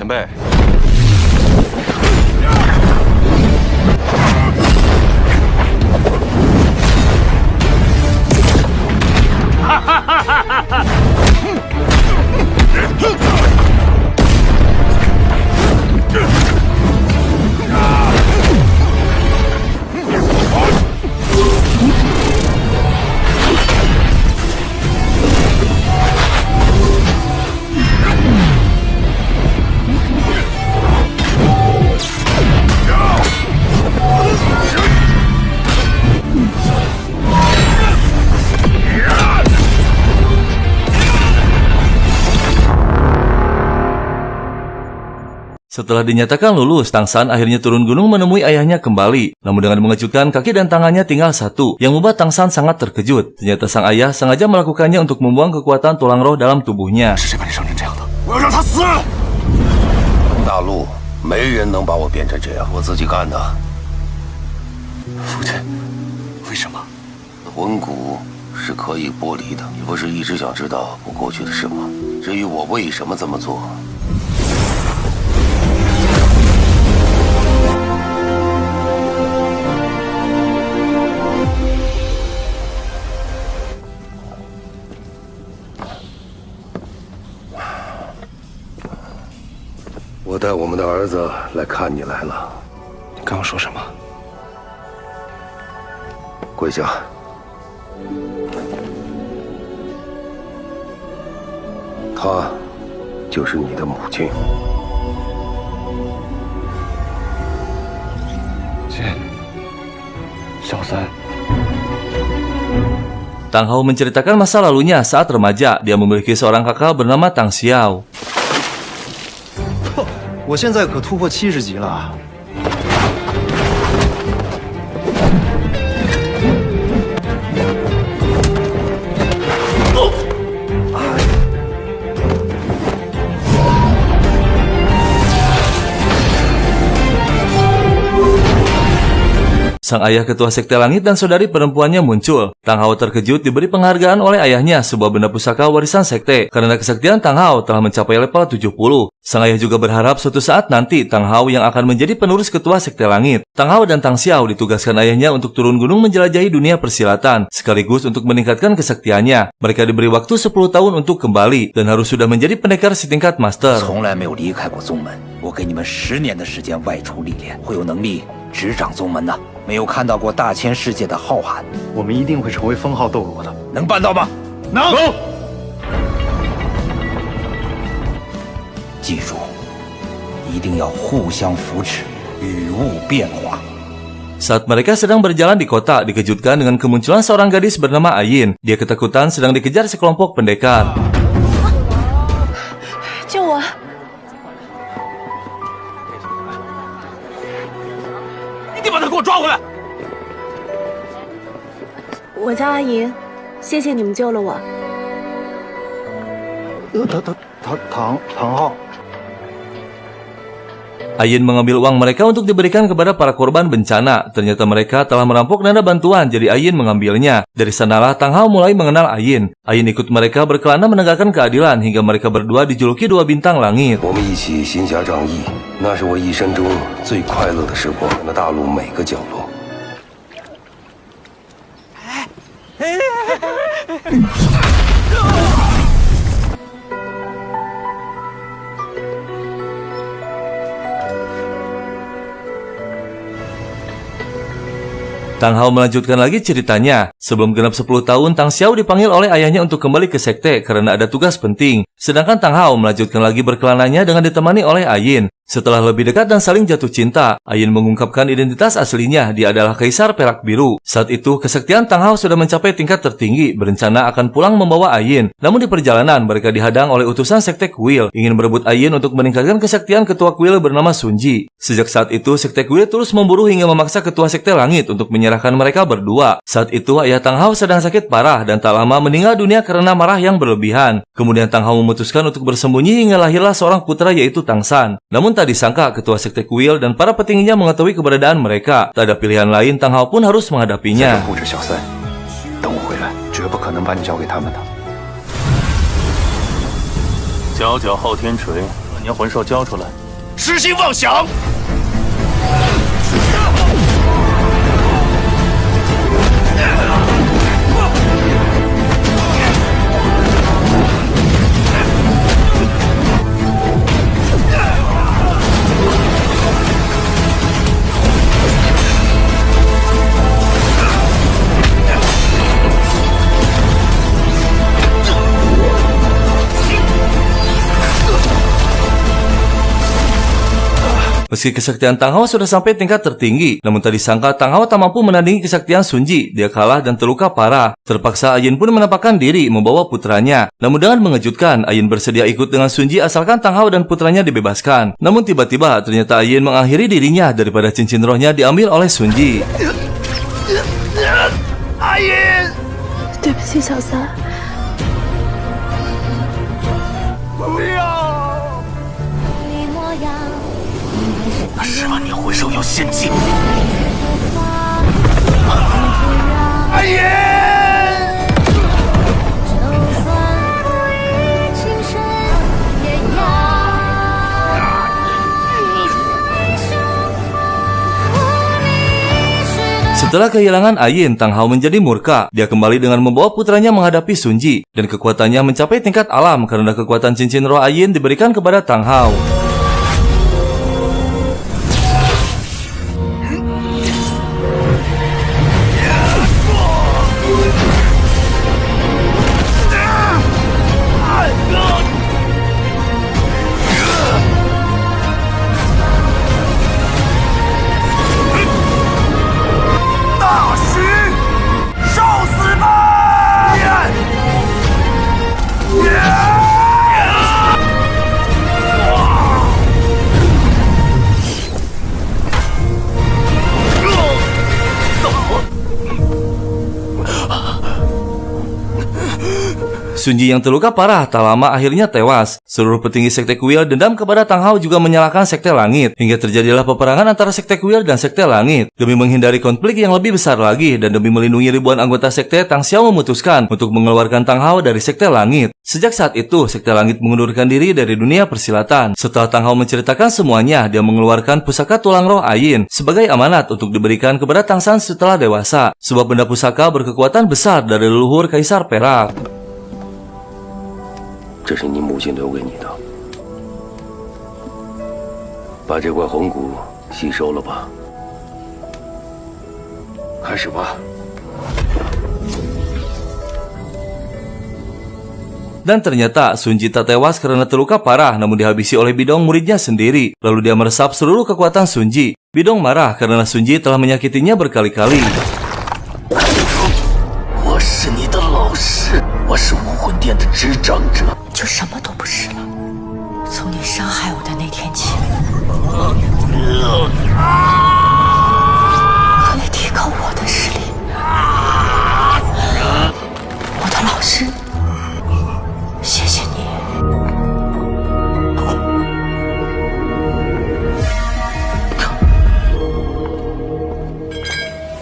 前辈。Setelah dinyatakan lulus, Tang San akhirnya turun gunung menemui ayahnya kembali. Namun dengan mengejutkan, kaki dan tangannya tinggal satu, yang membuat Tang San sangat terkejut. Ternyata sang ayah sengaja melakukannya untuk membuang kekuatan tulang roh dalam tubuhnya. 大陆没人能把我变成这样，我自己干的。父亲，为什么？魂骨是可以剥离的，你不是一直想知道我过去的事吗？至于我为什么这么做， 我带我们的儿子来看你来了。你刚刚说什么？跪下。她就是你的母亲。姐，小三。 Tang Hao menceritakan masa lalunya saat remaja. Dia memiliki seorang kakak bernama Tang Xiao. 我现在可突破70级了。Sang ayah ketua Sekte Langit dan saudari perempuannya muncul. Tang Hao terkejut diberi penghargaan oleh ayahnya sebuah benda pusaka warisan sekte karena kesaktian Tang Hao telah mencapai level 70. Sang ayah juga berharap suatu saat nanti Tang Hao yang akan menjadi penerus ketua Sekte Langit. Tang Hao dan Tang Xiao ditugaskan ayahnya untuk turun gunung menjelajahi dunia persilatan sekaligus untuk meningkatkan kesaktiannya. Mereka diberi waktu 10 tahun untuk kembali dan harus sudah menjadi pendekar setingkat master. 从来没有离开过宗门，我给你们10年的时间外出历练，会有能力执掌宗门的。没有看到过大千世界的浩瀚，我们一定会成为封号斗罗的。能办到吗？能。记住，一定要互相扶持，与物变化。 Saat mereka sedang berjalan di kota, dikejutkan dengan kemunculan seorang gadis bernama Ayin. Dia ketakutan sedang dikejar sekelompok pendekar. 救我！ 你把他给我抓回来！我叫阿银，谢谢你们救了我。唐昊。 Ayin mengambil uang mereka untuk diberikan kepada para korban bencana. Ternyata mereka telah merampok dana bantuan, jadi Ayin mengambilnya. Dari sanalah Tang Hao mulai mengenal Ayin. Ayin ikut mereka berkelana menegakkan keadilan hingga mereka berdua dijuluki dua bintang langit. 我们一起行侠仗义，那是我一生中最快乐的时光。那大陆每个角落。 Tang Hao melanjutkan lagi ceritanya. Sebelum genap 10 tahun, Tang Xiao dipanggil oleh ayahnya untuk kembali ke sekte karena ada tugas penting. Sedangkan Tang Hao melanjutkan lagi berkelananya dengan ditemani oleh Ayin. Setelah lebih dekat dan saling jatuh cinta, Ayin mengungkapkan identitas aslinya, dia adalah Kaisar Perak Biru. Saat itu, kesaktian Tang Hao sudah mencapai tingkat tertinggi, berencana akan pulang membawa Ayin. Namun di perjalanan, mereka dihadang oleh utusan Sekte Kuil, ingin merebut Ayin untuk meningkatkan kesaktian ketua kuil bernama Sunji. Sejak saat itu, Sekte Kuil terus memburu hingga memaksa ketua Sekte Langit untuk menyerahkan mereka berdua. Saat itu, ayah Tang Hao sedang sakit parah dan tak lama meninggal dunia karena marah yang berlebihan. Kemudian Tang Hao memutuskan untuk bersembunyi hingga lahirlah seorang putra yaitu Tang San. Namun tak disangka ketua Sekte Kuil dan para petingginya mengetahui keberadaan mereka. Tak ada pilihan lain, Tang Hao pun harus menghadapinya. 护着小三，等我回来，绝不可能把你交给他们的。佼佼昊天锤，将魂兽交出来！痴心妄想！ Meski kesaktian Tang Hao sudah sampai tingkat tertinggi, namun tak disangka Tang Hao tak mampu menandingi kesaktian Sun Ji. Dia kalah dan terluka parah. Terpaksa Ayin pun menampakkan diri membawa putranya. Namun dengan mengejutkan, Ayin bersedia ikut dengan Sun Ji asalkan Tang Hao dan putranya dibebaskan. Namun tiba-tiba ternyata Ayin mengakhiri dirinya daripada cincin rohnya diambil oleh Sun Ji. Ayin， 对不起，小三。不要！那10万年魂兽要献祭！阿言，Setelah kehilangan Ayin, Tang Hao menjadi murka. Dia kembali dengan membawa putranya menghadapi Sun Ji. Dan kekuatannya mencapai tingkat alam karena kekuatan cincin roh Ayin diberikan kepada Tang Hao. Sun Ji yang terluka parah tak lama akhirnya tewas. Seluruh petinggi Sekte Kuil dendam kepada Tang Hao juga menyalahkan Sekte Langit. Hingga terjadilah peperangan antara Sekte Kuil dan Sekte Langit. Demi menghindari konflik yang lebih besar lagi dan demi melindungi ribuan anggota Sekte, Tang Xiao memutuskan untuk mengeluarkan Tang Hao dari Sekte Langit. Sejak saat itu, Sekte Langit mengundurkan diri dari dunia persilatan. Setelah Tang Hao menceritakan semuanya, dia mengeluarkan pusaka tulang roh Ayin sebagai amanat untuk diberikan kepada Tang San setelah dewasa. Sebuah benda pusaka berkekuatan besar dari leluhur Kaisar Perak. 这是你母亲留给你的，把这块红骨吸收了吧。开始吧。 Dan ternyata Sun Ji tak tewas karena terluka parah, namun dihabisi oleh Bidong muridnya sendiri. Lalu dia meresap seluruh kekuatan Sun Ji. Bidong marah karena Sun Ji telah menyakitinya berkali-kali. 我是你的老师，我是武魂殿的执掌者。 就什么都不是了。从你伤害我的那天起，可以提高我的实力。我的老师，谢谢你。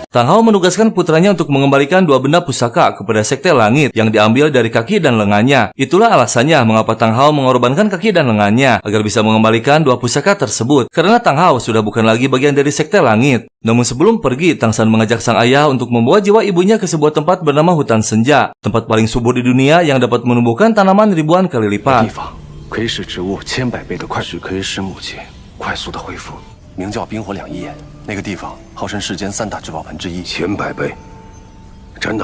Tang Hao menugaskan putranya untuk mengembalikan dua benda pusaka kepada Sekte Langit yang diambil dari kaki dan lengannya. Itulah alasannya mengapa Tang Hao mengorbankan kaki dan lengannya agar bisa mengembalikan dua pusaka tersebut. Karena Tang Hao sudah bukan lagi bagian dari Sekte Langit. Namun sebelum pergi, Tang San mengajak sang ayah untuk membawa jiwa ibunya ke sebuah tempat bernama Hutan Senja, tempat paling subur di dunia yang dapat menumbuhkan tanaman ribuan kali lipat. 可以使植物1000倍的快速，可以使母亲快速的恢复。名叫冰火两仪眼，那个地方号称世间3大至宝盆之一。1000倍，真的？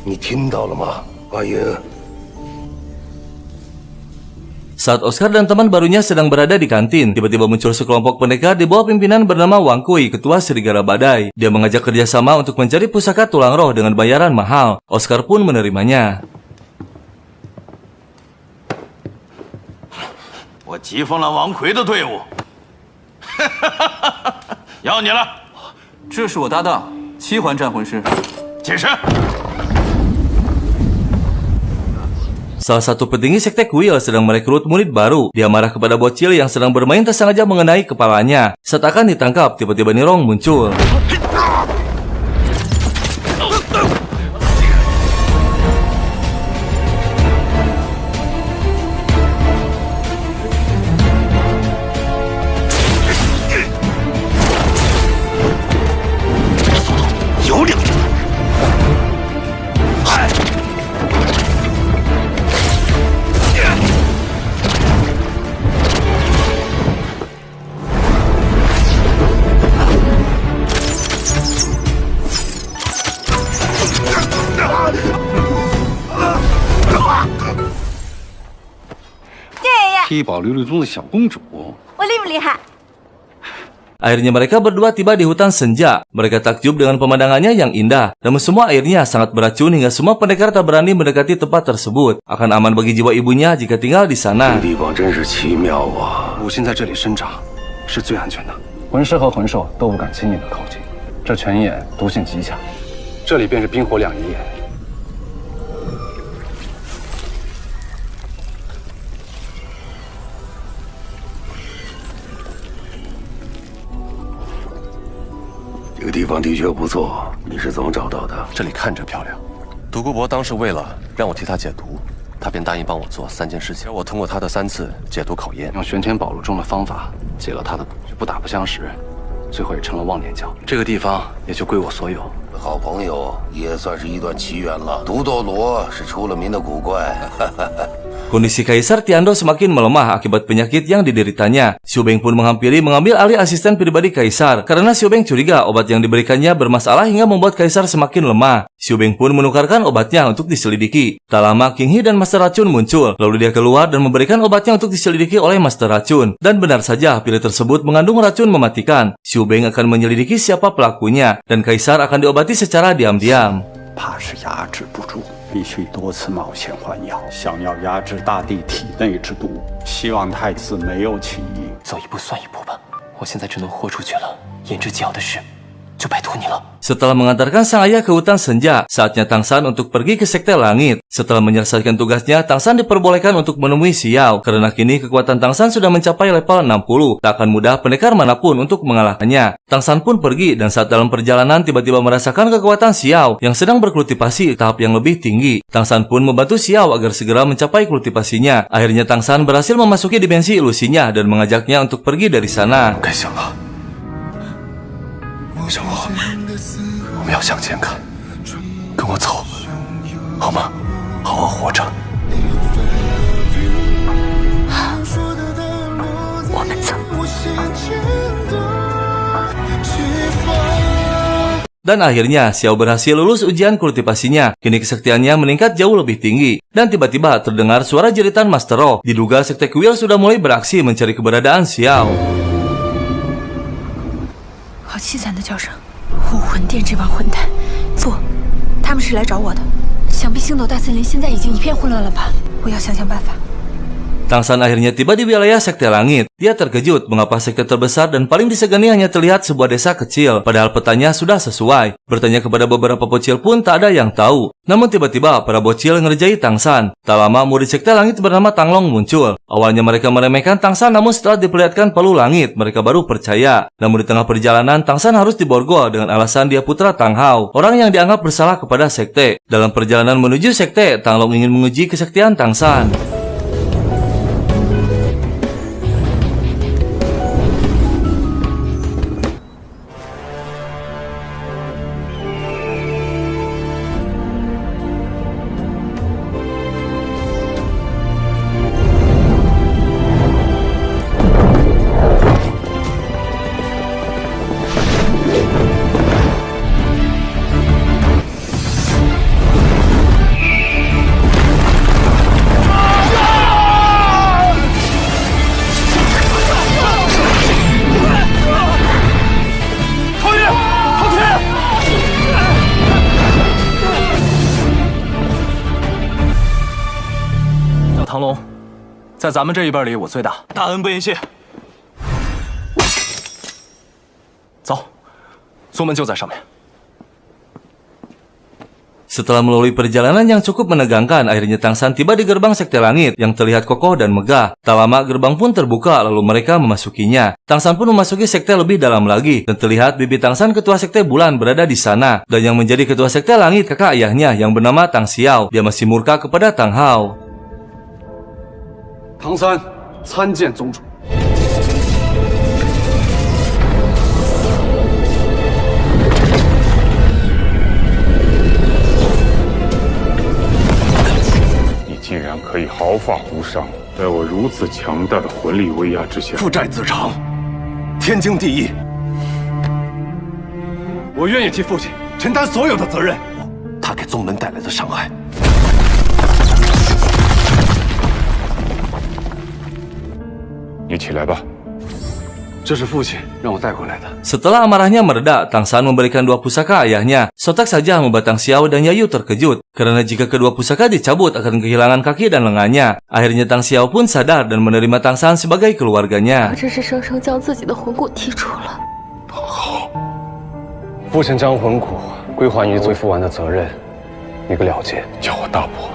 你听到了吗，阿银？ Saat Oscar dan teman barunya sedang berada di kantin, tiba-tiba muncul sekelompok pendekar di bawah pimpinan bernama Wang Kui, ketua Serigala Badai. Dia mengajak kerjasama untuk mencari pusaka tulang roh dengan bayaran mahal. Oscar pun menerimanya. 我急疯了王奎的队伍，要你了！这是我搭档七环战魂师，起身。 Salah satu petinggi Sekte Kuil sedang merekrut murid baru. Dia marah kepada bocil yang sedang bermain tak sengaja mengenai kepalanya. Saat akan ditangkap, tiba-tiba Nirong muncul. 黑宝琉璃宗的小公主。我厉不厉害？ Akhirnya mereka berdua tiba di hutan senja. Mereka takjub dengan pemandangannya yang indah. Namun semua airnya sangat beracun hingga semua pendekar tak berani mendekati tempat tersebut. Akan aman bagi jiwa ibunya jika tinggal di sana. 这地方真是奇妙啊！母亲在这里生长是最安全的，魂师和魂兽都不敢轻易的靠近。这泉眼毒性极强，这里便是冰火两仪眼。 这个地方的确不错，你是怎么找到的？这里看着漂亮。独孤博当时为了让我替他解毒，他便答应帮我做3件事情。而我通过他的3次解毒考验，用玄天宝炉中的方法解了他的毒，不打不相识，最后也成了忘年交。这个地方也就归我所有。好朋友也算是一段奇缘了。毒斗罗是出了名的古怪。Kondisi Kaisar Tiandou semakin melemah akibat penyakit yang dideritanya. Xiu Beng pun menghampiri mengambil alih asisten pribadi Kaisar karena Xiu Beng curiga obat yang diberikannya bermasalah hingga membuat Kaisar semakin lemah. Xiu Beng pun menukarkan obatnya untuk diselidiki. Tak lama King He dan Master Racun muncul, lalu dia keluar dan memberikan obatnya untuk diselidiki oleh Master Racun. Dan benar saja pil tersebut mengandung racun mematikan. Xiu Beng akan menyelidiki siapa pelakunya dan Kaisar akan diobati secara diam-diam. 怕是压制不住，必须多次冒险换药。想要压制大帝体内之毒，希望太子没有起疑。走一步算一步吧，我现在只能豁出去了。言之既要的事，就拜托你了。 Setelah mengantarkan sang ayah ke hutan senja, saatnya Tang San untuk pergi ke Sekte Langit. Setelah menyelesaikan tugasnya, Tang San diperbolehkan untuk menemui Xiao. Karena kini kekuatan Tang San sudah mencapai level 60, tak akan mudah pendekar manapun untuk mengalahkannya. Tang San pun pergi dan saat dalam perjalanan tiba-tiba merasakan kekuatan Xiao yang sedang berkultivasi tahap yang lebih tinggi. Tang San pun membantu Xiao agar segera mencapai kultivasinya. Akhirnya Tang San berhasil memasuki dimensi ilusinya dan mengajaknya untuk pergi dari sana. 我们要向前看，跟我走，好吗？好好活着。我们走。 Dan akhirnya Xiao berhasil lulus ujian kultivasinya. Kini kesaktiannya meningkat jauh lebih tinggi. Dan tiba-tiba terdengar suara jeritan Master Roh. Diduga Sekte Kuil sudah mulai beraksi mencari keberadaan Xiao. 好凄惨的叫声！武魂殿这帮混蛋，不，他们是来找我的。想必星斗大森林现在已经一片混乱了吧？我要想想办法。 Tang San akhirnya tiba di wilayah Sekte Langit. Dia terkejut mengapa sekte terbesar dan paling disegani hanya terlihat sebuah desa kecil, padahal petanya sudah sesuai. Bertanya kepada beberapa bocil pun tak ada yang tahu. Namun tiba-tiba para bocil ngerjai Tang San. Tak lama murid Sekte Langit bernama Tang Long muncul. Awalnya mereka meremehkan Tang San, namun setelah diperlihatkan palu langit, mereka baru percaya. Namun di tengah perjalanan, Tang San harus diborgol dengan alasan dia putra Tang Hao, orang yang dianggap bersalah kepada sekte. Dalam perjalanan menuju sekte, Tang Long ingin menguji kesaktian Tang San.唐龙，在咱们这一辈里，我最大，大恩不言谢。走，宗门就在上面。 Setelah melalui perjalanan yang cukup menegangkan, akhirnya Tang San tiba di gerbang Sekte Langit yang terlihat kokoh dan megah. Tak lama gerbang pun terbuka, lalu mereka memasukinya. Tang San pun memasuki sekte lebih dalam lagi, dan terlihat bibi Tang San ketua Sekte Bulan berada di sana. Dan yang menjadi ketua Sekte Langit kakak ayahnya yang bernama Tang Xiao. Dia masih murka kepada Tang Hao. 唐三参见宗主。 竟然可以毫发无伤，在我如此强大的魂力威压之下，父债子偿，天经地义。我愿意替父亲承担所有的责任。他给宗门带来的伤害，你起来吧。这是父亲让我带回来的。 Setelah amarahnya mereda, Tang San memberikan 2 pusaka ayahnya. Sontak saja membuat Tang Xiao dan Yayu terkejut, karena jika kedua pusaka dicabut akan kehilangan kaki dan lengannya. Akhirnya Tang Xiao pun sadar dan menerima Tang San sebagai keluarganya. 这是生生将自己的魂骨剔除了。好，父亲将魂骨归还于最父完的责任，你可了解？叫我大伯。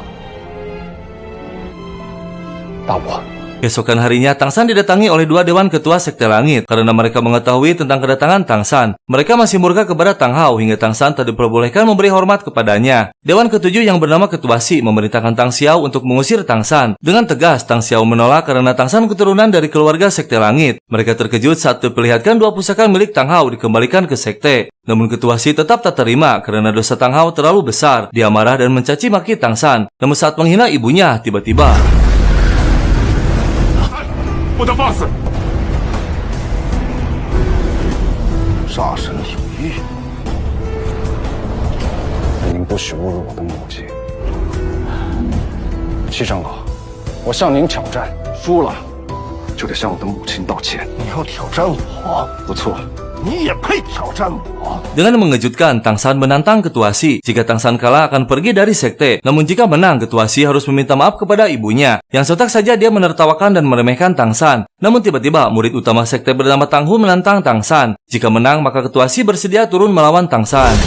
大伯。 Keesokan harinya, Tang San didatangi oleh 2 dewan ketua Sekte Langit karena mereka mengetahui tentang kedatangan Tang San. Mereka masih murka kepada Tang Hao hingga Tang San tak diperbolehkan memberi hormat kepadanya. Dewan ke-7 yang bernama Ketua Si memerintahkan Tang Xiao untuk mengusir Tang San. Dengan tegas, Tang Xiao menolak karena Tang San keturunan dari keluarga Sekte Langit. Mereka terkejut saat diperlihatkan 2 pusaka milik Tang Hao dikembalikan ke Sekte. Namun Ketua Si tetap tak terima karena dosa Tang Hao terlalu besar. Dia marah dan mencaci maki Tang San. Namun saat menghina ibunya, tiba-tiba 不得放肆！杀神有狱，您不许侮辱我的母亲。七长老，我向您挑战，输了就得向我的母亲道歉。你要挑战我？不错。 你也配挑战我？ Dengan mengejutkan, Tang San menantang Ketua Si. Jika Tang San kalah akan pergi dari sekte. Namun jika menang, Ketua Si harus meminta maaf kepada ibunya. Yang sontak saja dia menertawakan dan meremehkan Tang San. Namun tiba-tiba murid utama sekte bernama Tang Hu menantang Tang San. Jika menang, maka Ketua Si bersedia turun melawan Tang San.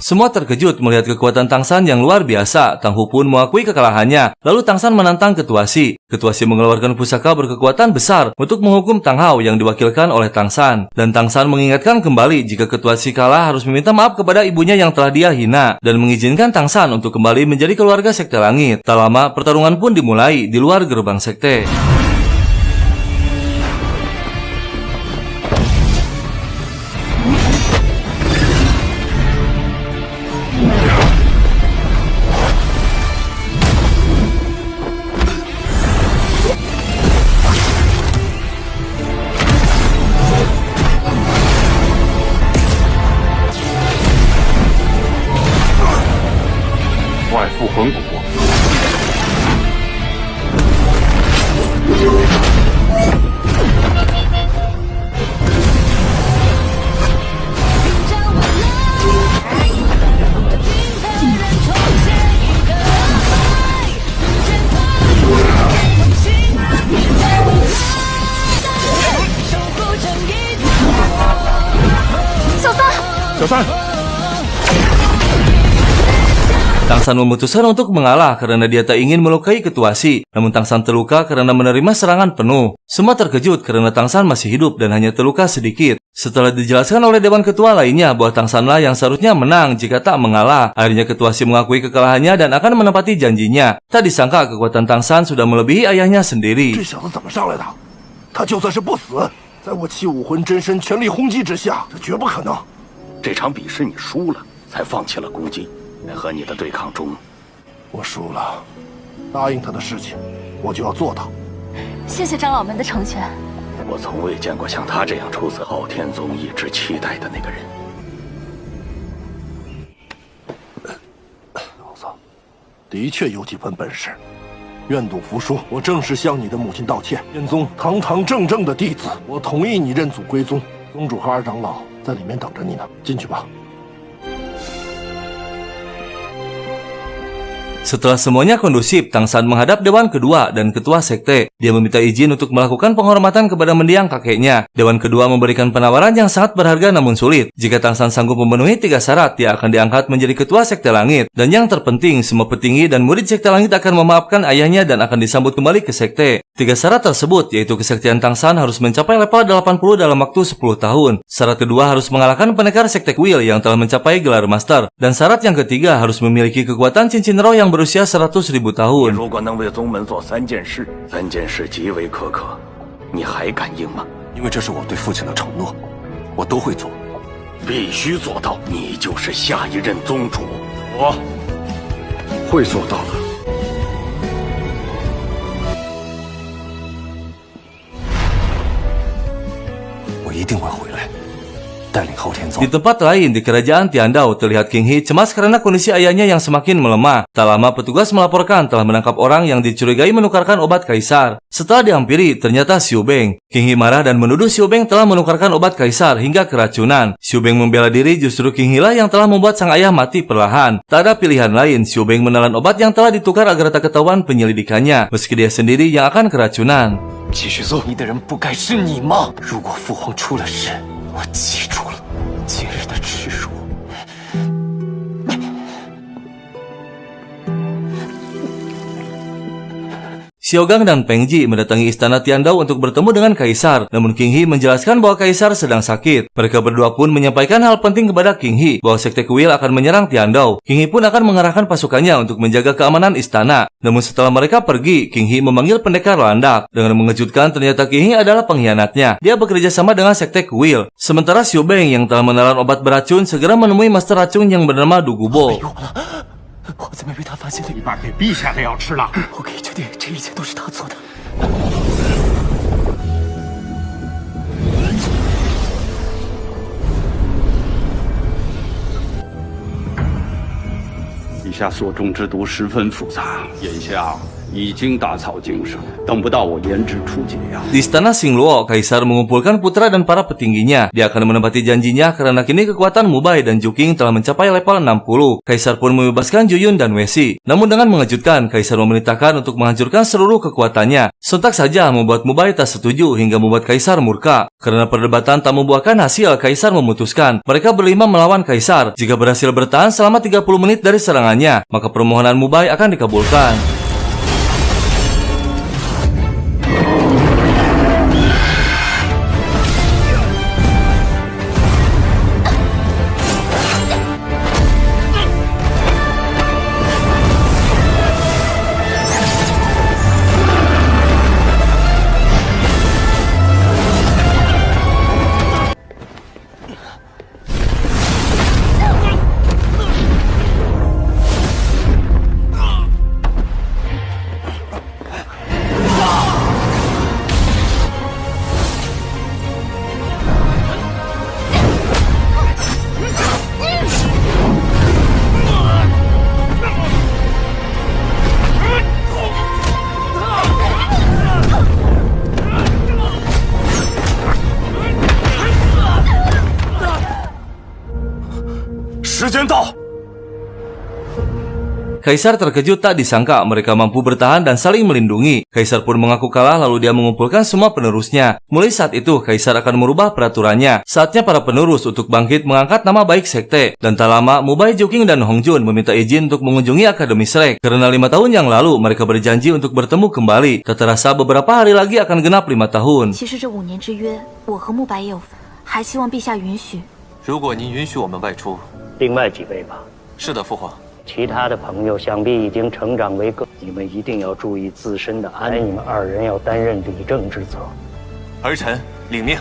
Semua terkejut melihat kekuatan Tang San yang luar biasa. Tang Hu pun mengakui kekalahannya. Lalu Tang San menantang Ketua Si. Ketua Si mengeluarkan pusaka berkekuatan besar untuk menghukum Tang Hao yang diwakilkan oleh Tang San. Dan Tang San mengingatkan kembali jika Ketua Si kalah harus meminta maaf kepada ibunya yang telah dia hina. Dan mengizinkan Tang San untuk kembali menjadi keluarga Sekte Langit. Tak lama, pertarungan pun dimulai di luar gerbang sekte. Tang San memutuskan untuk mengalah karena dia tak ingin melukai Ketua Si. Namun Tang San terluka karena menerima serangan penuh. Semua terkejut karena Tang San masih hidup dan hanya terluka sedikit. Setelah dijelaskan oleh dewan ketua lainnya bahwa Tang Sanlah yang seharusnya menang jika tak mengalah, akhirnya Ketua Si mengakui kekalahannya dan akan menepati janjinya. Tak disangka kekuatan Tang San sudah melebihi ayahnya sendiri. 这小子怎么上来的？他就算是不死，在我气武魂真身全力轰击之下，这绝不可能。这场比试你输了，才放弃了攻击。在和你的对抗中，我输了，答应他的事情，我就要做到。谢谢长老们的成全。我从未见过像他这样出色、昊天宗一直期待的那个人。老子的确有几分本事，愿赌服输。我正式向你的母亲道歉。天宗堂堂正正的弟子，我同意你认祖归宗。宗主和二长老在里面等着你呢，进去吧。 Setelah semuanya kondusif, Tang San menghadap dewan kedua dan ketua sekte. Dia meminta izin untuk melakukan penghormatan kepada mendiang kakeknya. Dewan kedua memberikan penawaran yang sangat berharga namun sulit. Jika Tang San sanggup memenuhi 3 syarat, dia akan diangkat menjadi ketua Sekte Langit. Dan yang terpenting, semua petinggi dan murid Sekte Langit akan memaafkan ayahnya dan akan disambut kembali ke sekte. Tiga syarat tersebut yaitu kesaktian Tang San harus mencapai level 80 dalam waktu 10 tahun. Syarat kedua harus mengalahkan pendekar Sekte Kuil yang telah mencapai gelar Master. Dan syarat yang ketiga harus memiliki kekuatan cincin roh yang berusia 100.000 tahun. 如果能为宗门做3件事，3件事极为苛刻，你还敢应吗？因为这是我对父亲的承诺，我都会做。必须做到，你就是下一任宗主。我会做到的。我一定会回来，带领昊天宗。 Di tempat lain di kerajaan Tiandao, terlihat King He cemas karena kondisi ayahnya yang semakin melemah. Tak lama petugas melaporkan telah menangkap orang yang dicurigai menukarkan obat kaisar. Setelah dihampiri, ternyata Xiu Beng. King He marah dan menuduh Xiu Beng telah menukarkan obat kaisar hingga keracunan. Xiu Beng membela diri, justru King He lah yang telah membuat sang ayah mati perlahan. Tak ada pilihan lain, Xiu Beng menelan obat yang telah ditukar agar tak ketahuan penyelidikannya, meski dia sendiri yang akan keracunan. 继续做你的人不该是你吗？如果父皇出了事，我记住了今日的耻辱。 Xiaogang dan Peng Ji mendatangi istana Tiandao untuk bertemu dengan Kaisar. Namun King He menjelaskan bahwa Kaisar sedang sakit. Mereka berdua pun menyampaikan hal penting kepada King He bahwa Sekte Kuil akan menyerang Tiandao. King He pun akan mengerahkan pasukannya untuk menjaga keamanan istana. Namun setelah mereka pergi, King He memanggil pendekar landak. Dengan mengejutkan, ternyata King He adalah pengkhianatnya. Dia bekerja sama dengan Sekte Kuil. Sementara Xiu Beng yang telah menelan obat beracun segera menemui master racun yang bernama Dugubo. 我在没被他发现的，你把给陛下的药吃了。我可以确定这一切都是他做的。陛下所中之毒十分复杂，眼下已经打草惊蛇，等不到我研制出解药。 Di istana Xingluo, Kaisar mengumpulkan putra dan para petingginya. Dia akan menepati janjinya karena kini kekuatan Mubai dan Juking telah mencapai level 60. Kaisar pun membebaskan Juyun dan Wesi. Namun dengan mengejutkan, Kaisar memerintahkan untuk menghancurkan seluruh kekuatannya. Sontak saja membuat Mubai tak setuju hingga membuat Kaisar murka. Karena perdebatan tak membuahkan hasil, Kaisar memutuskan mereka berlima melawan Kaisar. Jika berhasil bertahan selama 30 menit dari serangannya, maka permohonan Mubai akan dikabulkan. Kaisar terkejut tak disangka mereka mampu bertahan dan saling melindungi. Kaisar pun mengaku kalah lalu dia mengumpulkan semua penerusnya. Mulai saat itu, Kaisar akan merubah peraturannya. Saatnya para penerus untuk bangkit mengangkat nama baik sekte. Dan tak lama, Mubai, Juking, dan Hongjun meminta izin untuk mengunjungi Akademi Shrek. Karena 5 tahun yang lalu, mereka berjanji untuk bertemu kembali. Tak terasa beberapa hari lagi akan genap 5 tahun. 其实这5年之约，我和慕白也有份，还希望陛下允许。如果您允许我们外出，另外几位吧。是的，父皇。 其他的朋友想必已经成长为个，你们一定要注意自身的安宁。你们2人要担任理政之责。儿臣领命。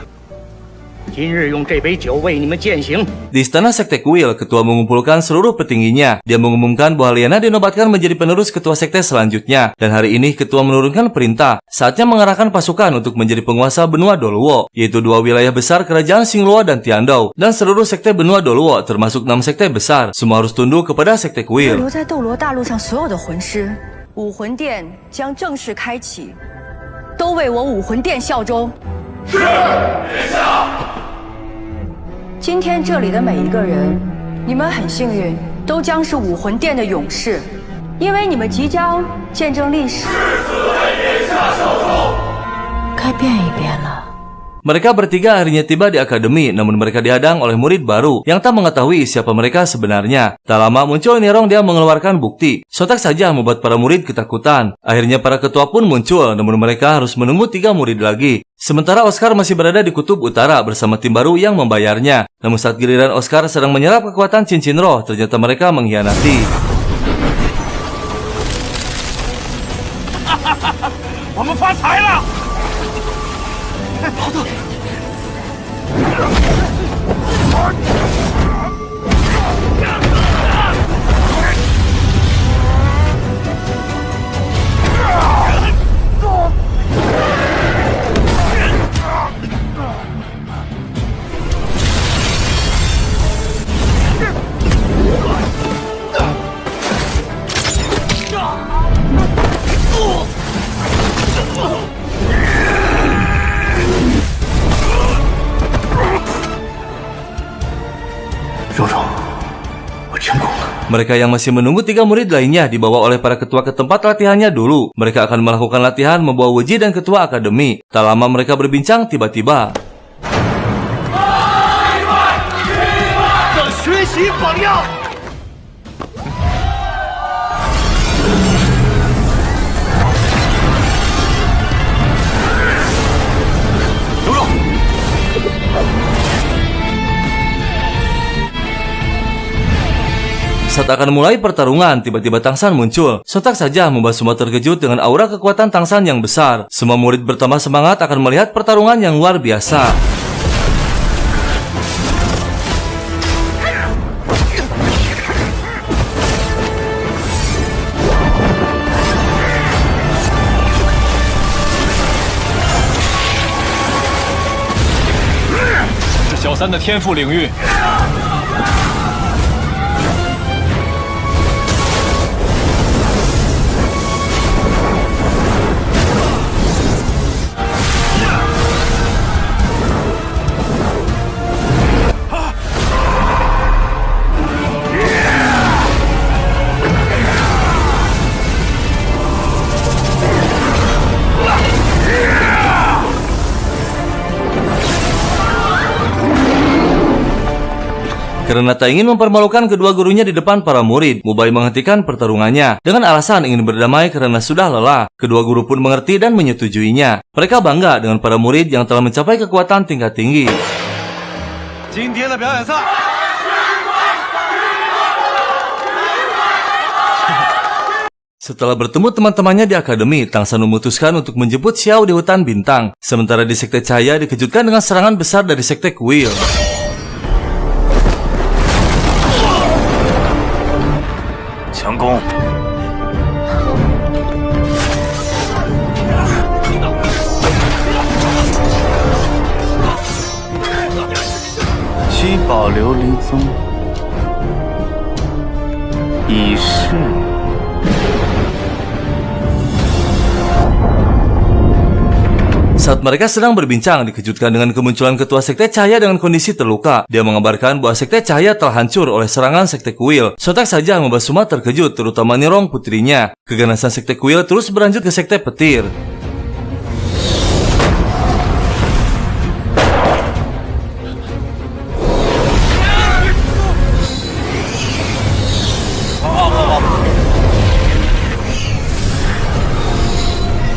今日用这杯酒为你们践行。 Di istana Sekte Kuil, ketua mengumpulkan seluruh petingginya. Dia mengumumkan bahwa Liana dinobatkan menjadi penerus ketua sekte selanjutnya. Dan hari ini ketua menurunkan perintah. Saatnya mengarahkan pasukan untuk menjadi penguasa benua Doluo, yaitu 2 wilayah besar kerajaan Xingluo dan Tiandao. Dan seluruh sekte benua Doluo, termasuk 6 sekte besar, semua harus tunduk kepada Sekte Kuil. 留在斗罗大陆上所有的魂师，武魂殿将正式开启，都为我武魂殿效忠。是，殿下。 今天这里的每一个人，你们很幸运，都将是武魂殿的勇士，因为你们即将见证历史。誓死为殿下效忠。该变一变了。Mereka bertiga akhirnya tiba di akademi, namun mereka dihadang oleh murid baru yang tak mengetahui siapa mereka sebenarnya. Tak lama muncul Nirong, dia mengeluarkan bukti. Sontak saja membuat para murid ketakutan. Akhirnya para ketua pun muncul, namun mereka harus menunggu 3 murid lagi. Sementara Oscar masih berada di kutub utara bersama tim baru yang membayarnya. Namun saat giliran Oscar sedang menyerap kekuatan cincin roh, ternyata mereka mengkhianati. 我们发财了！好的。Mereka yang masih menunggu 3 murid lainnya dibawa oleh para ketua ke tempat latihannya dulu. Mereka akan melakukan latihan membawa Weji dan ketua akademi. Tak lama mereka berbincang, tiba-tiba saat akan mulai pertarungan, tiba-tiba Tang San muncul. Sontak saja membuat semua terkejut dengan aura kekuatan Tang San yang besar. Semua murid bertambah semangat akan melihat pertarungan yang luar biasa.这是小三的天赋领域。 Karena tak ingin mempermalukan kedua gurunya di depan para murid, Mubai menghentikan pertarungannya dengan alasan ingin berdamai karena sudah lelah. Kedua guru pun mengerti dan menyetujuinya. Mereka bangga dengan para murid yang telah mencapai kekuatan tingkat tinggi. Setelah bertemu teman-temannya di akademi, Tang San memutuskan untuk menjemput Xiao di hutan bintang. Sementara di Sekte Cahaya dikejutkan dengan serangan besar dari Sekte Kuil. Gong. Qi保琉璃宗已逝。 Saat mereka sedang berbincang, dikejutkan dengan kemunculan ketua Sekte Cahaya dengan kondisi terluka. Dia mengabarkan bahwa Sekte Cahaya telah hancur oleh serangan Sekte Kuil. Sontak saja membuat semua terkejut, terutama Nirong putrinya. Keganasan Sekte Kuil terus berlanjut ke Sekte Petir.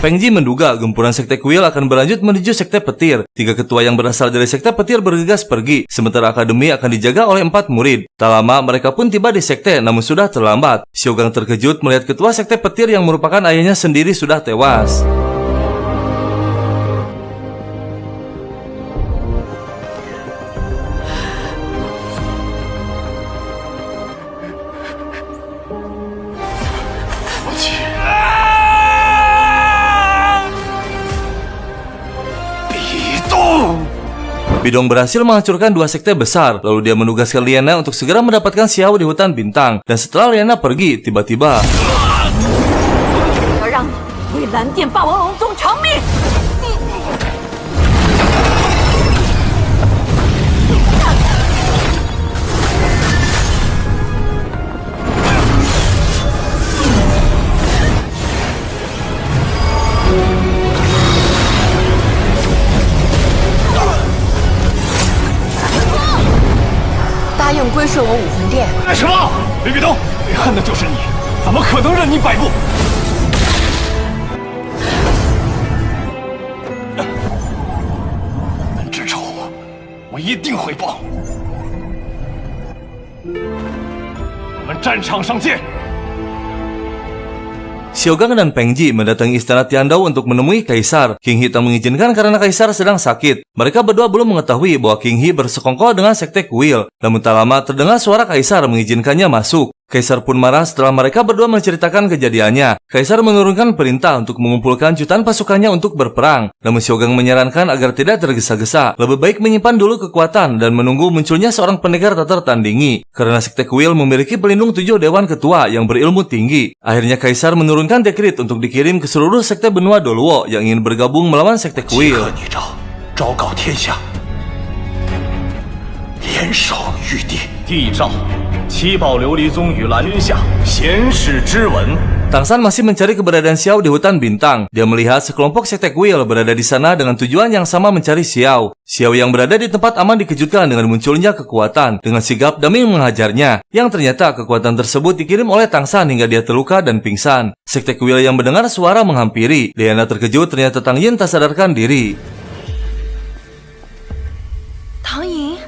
Peng Ji menduga gempuran Sekte Kuil akan berlanjut menuju Sekte Petir. 3 ketua yang berasal dari Sekte Petir bergegas pergi, sementara akademi akan dijaga oleh 4 murid. Tak lama mereka pun tiba di sekte, namun sudah terlambat. Xiaogang terkejut melihat ketua Sekte Petir yang merupakan ayahnya sendiri sudah tewas. Bidong berhasil menghancurkan 2 sekte besar, lalu dia menugaskan Liana untuk segera mendapatkan Xiao di hutan bintang. Dan setelah Liana pergi, tiba-tiba 干什么？李壁东，最恨的就是你，怎么可能任你摆布？本之仇，我一定会报。我们战场上见。 Xiaogang dan Peng Ji mendatangi istana Tiandao untuk menemui Kaisar. King He tak mengizinkan karena Kaisar sedang sakit. Mereka berdua belum mengetahui bahwa King He bersekongkol dengan sekte kuil. Namun tak lama terdengar suara Kaisar mengizinkannya masuk. Kaisar pun marah setelah mereka berdua menceritakan kejadiannya. Kaisar menurunkan perintah untuk mengumpulkan jutaan pasukannya untuk berperang. Namun Xiaogang menyarankan agar tidak tergesa-gesa. Lebih baik menyimpan dulu kekuatan dan menunggu munculnya seorang pendekar tak tertandingi. Karena sekte kuil memiliki pelindung 7 dewan ketua yang berilmu tinggi. Akhirnya Kaisar menurunkan dekret untuk dikirim ke seluruh sekte benua Doluo yang ingin bergabung melawan sekte kuil. 昭告天下，联手御地。帝诏：七宝琉璃宗与蓝云下贤士之文。 Tang San masih mencari keberadaan Xiao di hutan bintang. Dia melihat sekelompok sekte kuil berada di sana dengan tujuan yang sama mencari Xiao. Xiao yang berada di tempat aman dikejutkan dengan munculnya kekuatan. Dengan sigap Dami menghajarnya. Yang ternyata kekuatan tersebut dikirim oleh Tang San hingga dia terluka dan pingsan. Sekte kuil yang mendengar suara menghampiri. Liana terkejut ternyata Tang Yin tak sadarkan diri. Tang Yin.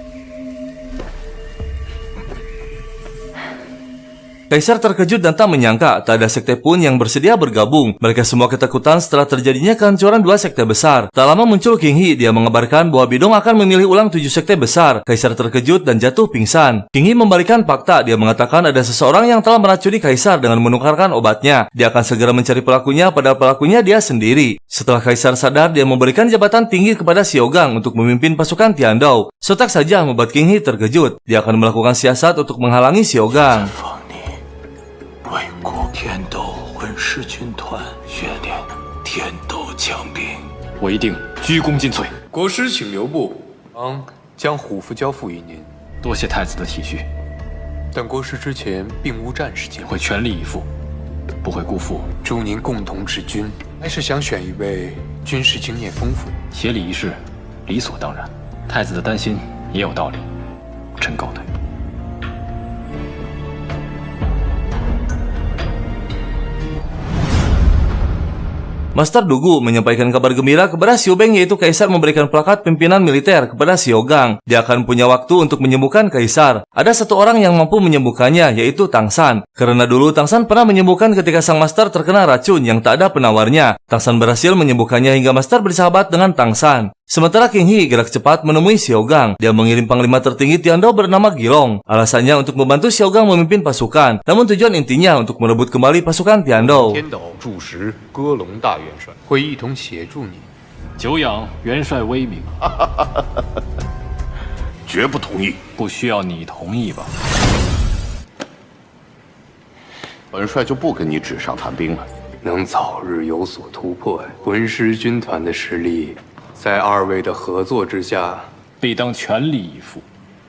Kaisar terkejut dan tak menyangka tak ada sekte pun yang bersedia bergabung. Mereka semua ketakutan setelah terjadinya kehancuran 2 sekte besar. Tak lama muncul King He. Dia mengabarkan bahwa Bidong akan memilih ulang 7 sekte besar. Kaisar terkejut dan jatuh pingsan. King He membalikan fakta. Dia mengatakan ada seseorang yang telah meracuni Kaisar dengan menukarkan obatnya. Dia akan segera mencari pelakunya, padahal pelakunya dia sendiri. Setelah Kaisar sadar, dia memberikan jabatan tinggi kepada Xiaogang untuk memimpin pasukan Tiandao. Sontak saja membuat King He terkejut. Dia akan melakukan siasat untuk menghalangi Xiaogang. 为国天斗混世军团训练天斗强兵，我一定鞠躬尽瘁。国师请留步，将虎符交付于您。多谢太子的体恤，但国师之前并无战事经验，会全力以赴，不会辜负。祝您共同治军，还是想选一位军事经验丰富的？协理一事，理所当然。太子的担心也有道理，臣告退。 Master Dugu menyampaikan kabar gembira kepada Xiu Beng, yaitu Kaisar memberikan plakat pimpinan militer kepada Xiaogang. Dia akan punya waktu untuk menyembuhkan Kaisar. Ada satu orang yang mampu menyembuhkannya, yaitu Tang San. Karena dulu Tang San pernah menyembuhkan ketika sang Master terkena racun yang tak ada penawarnya. Tang San berhasil menyembuhkannya hingga Master bersahabat dengan Tang San. Sementara King He gerak cepat menemui Xiaogang. Dia mengirim panglima tertinggi Tiandao bernama Gilong. Alasannya untuk membantu Xiaogang memimpin pasukan. Namun tujuan intinya untuk merebut kembali pasukan Tiandao. 天斗驻时歌龙大元帅会一同协助你，久仰元帅威名。绝不同意。不需要你同意吧？本帅就不跟你纸上谈兵了。能早日有所突破，魂师军团的实力。 在二位的合作之下，必当全力以赴。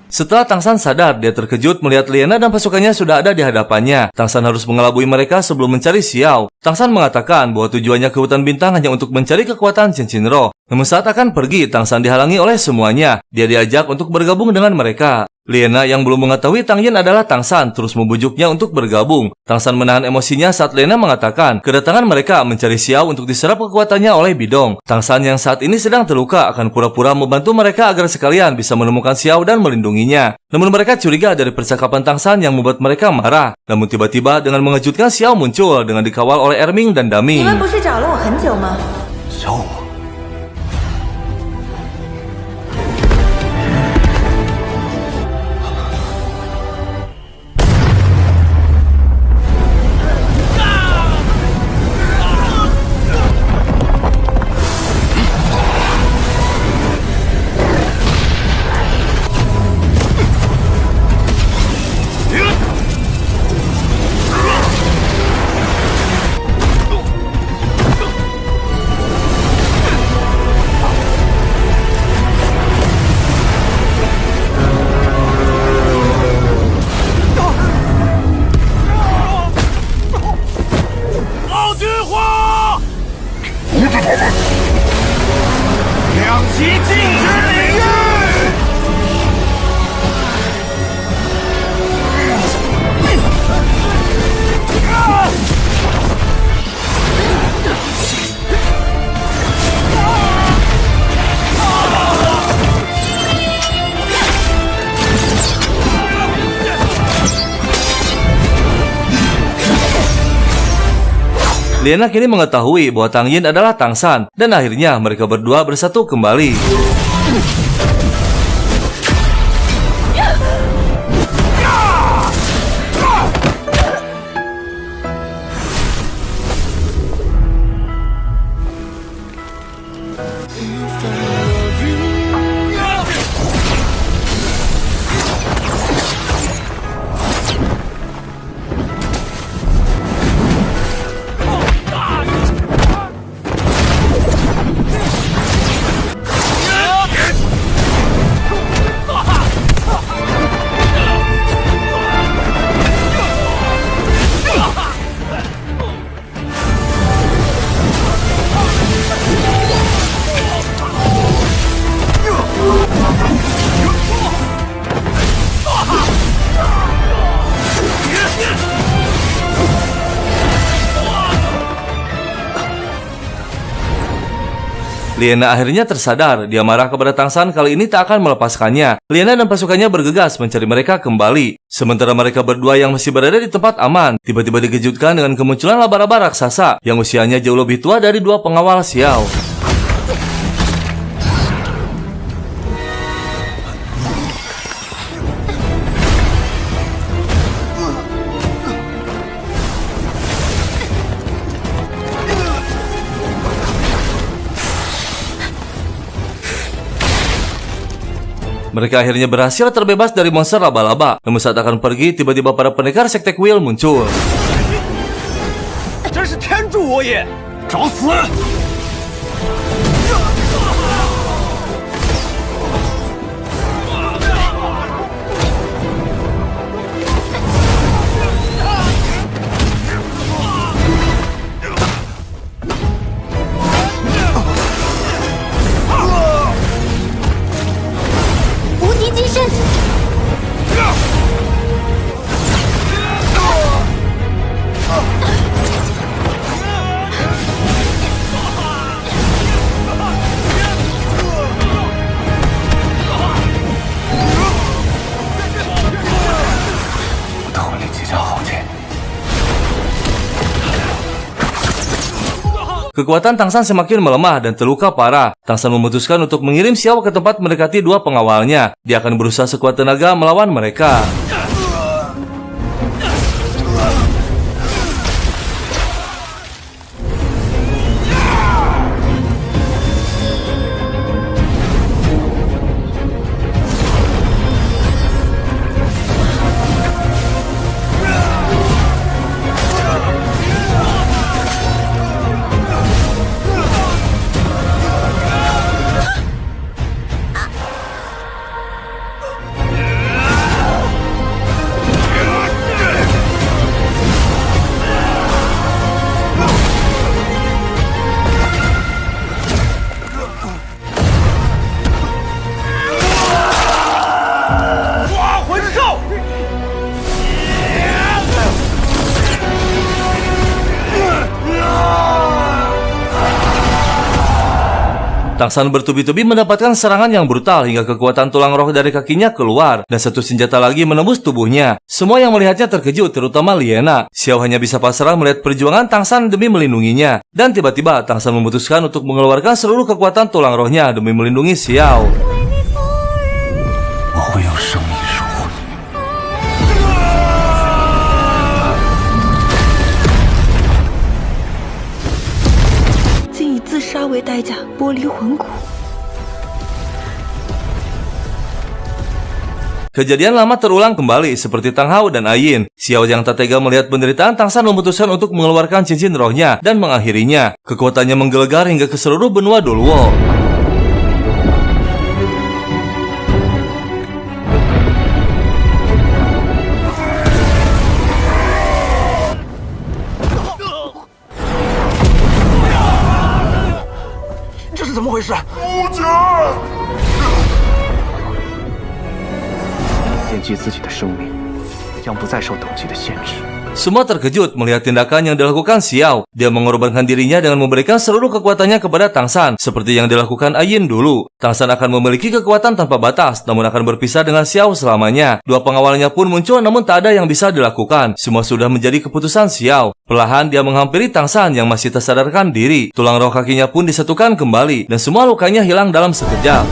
Setelah Tang San sadar, dia terkejut melihat Liana dan pasukannya sudah ada di hadapannya. Tang San harus mengelabui mereka sebelum mencari Xiao. Tang San mengatakan bahwa tujuannya ke hutan bintang hanya untuk mencari kekuatan cincin roh. Namun saat akan pergi, Tang San dihalangi oleh semuanya. Dia diajak untuk bergabung dengan mereka. Liana yang belum mengetahui Tang Yin adalah Tang San terus membujuknya untuk bergabung. Tang San menahan emosinya saat Liana mengatakan kedatangan mereka mencari Xiao untuk diserap kekuatannya oleh Bidong. Tang San yang saat ini sedang terluka akan pura-pura membantu mereka agar sekalian bisa menemukan Xiao dan melindunginya. Namun mereka curiga dari percakapan Tang San yang membuat mereka marah. Namun tiba-tiba dengan mengejutkan Xiao muncul dengan dikawal oleh Erming dan Dami. 你们不是找了我很久吗？小五。Liana kini mengetahui bahwa Tang Yin adalah Tang San, dan akhirnya mereka berdua bersatu kembali. Liana akhirnya tersadar, dia marah kepada Tang San kali ini tak akan melepaskannya. Liana dan pasukannya bergegas mencari mereka kembali. Sementara mereka berdua yang masih berada di tempat aman, tiba-tiba dikejutkan dengan kemunculan laba-laba raksasa yang usianya jauh lebih tua dari dua pengawal Xiao. Mereka akhirnya berhasil terbebas dari monster laba-laba. Namun saat akan pergi, tiba-tiba para pendekar sekte kuil muncul. Kekuatan Tang San semakin melemah dan terluka parah. Tang San memutuskan untuk mengirim Xiao ke tempat mendekati dua pengawalnya. Dia akan berusaha sekuat tenaga melawan mereka. Tang San bertubi-tubi mendapatkan serangan yang brutal hingga kekuatan tulang roh dari kakinya keluar dan satu senjata lagi menembus tubuhnya. Semua yang melihatnya terkejut, terutama Liana. Xiao hanya bisa pasrah melihat perjuangan Tang San demi melindunginya. Dan tiba-tiba Tang San memutuskan untuk mengeluarkan seluruh kekuatan tulang rohnya demi melindungi Xiao. Kejadian lama terulang kembali seperti Tang Hao dan Ayin. Xiao yang tak tega melihat penderitaan Tang San memutuskan untuk mengeluarkan cincin rohnya dan mengakhirinya. Kekuatannya menggelegar hingga ke seluruh benua Doluo. Semua terkejut melihat tindakan yang dilakukan Xiao. Dia mengorbankan dirinya dengan memberikan seluruh kekuatannya kepada Tang San, seperti yang dilakukan Ayin dulu. Tang San akan memiliki kekuatan tanpa batas, namun akan berpisah dengan Xiao selamanya. Dua pengawalnya pun muncul, namun tak ada yang bisa dilakukan. Semua sudah menjadi keputusan Xiao. Perlahan dia menghampiri Tang San yang masih tak sadarkan diri. Tulang roh kakinya pun disatukan kembali, dan semua lukanya hilang dalam sekejap.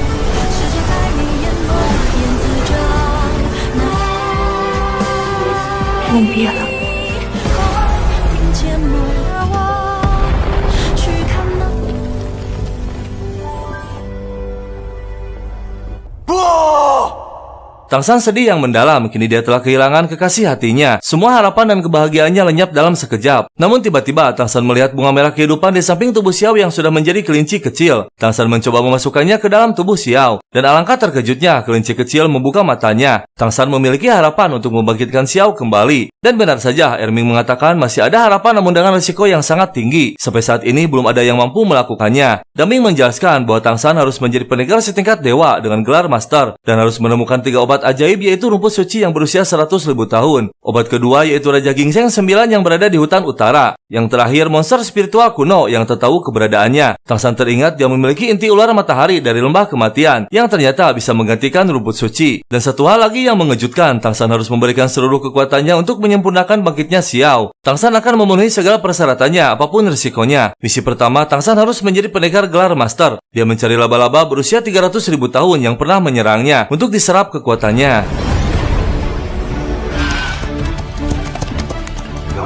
Tang San sedih yang mendalam, kini dia telah kehilangan kekasih hatinya. Semua harapan dan kebahagiaannya lenyap dalam sekejap. Namun tiba-tiba Tang San melihat bunga merah kehidupan di samping tubuh Xiao yang sudah menjadi kelinci kecil. Tang San mencoba memasukkannya ke dalam tubuh Xiao, dan alangkah terkejutnya kelinci kecil membuka matanya. Tang San memiliki harapan untuk membangkitkan Xiao kembali. Dan benar saja, Erming mengatakan masih ada harapan namun dengan risiko yang sangat tinggi. Sampai saat ini belum ada yang mampu melakukannya. Daming menjelaskan bahwa Tang San harus menjadi pendekar setingkat dewa dengan gelar master, dan harus menemukan 3 obat ajaib, yaitu rumput suci yang berusia 100.000 tahun. Obat kedua yaitu Raja Ginseng 9 yang berada di hutan utara. Yang terakhir monster spiritual kuno yang tak tahu keberadaannya. Tang San teringat dia memiliki inti ular matahari dari lembah kematian yang ternyata bisa menggantikan rumput suci. Dan satu hal lagi yang mengejutkan, Tang San harus memberikan seluruh kekuatannya untuk menyempurnakan bangkitnya Xiao. Tang San akan memenuhi segala persyaratannya apapun risikonya. Misi pertama, Tang San harus menjadi pendekar gelar master. Dia mencari laba-laba berusia 300.000 tahun yang pernah menyerangnya untuk diserap kekuatannya. 要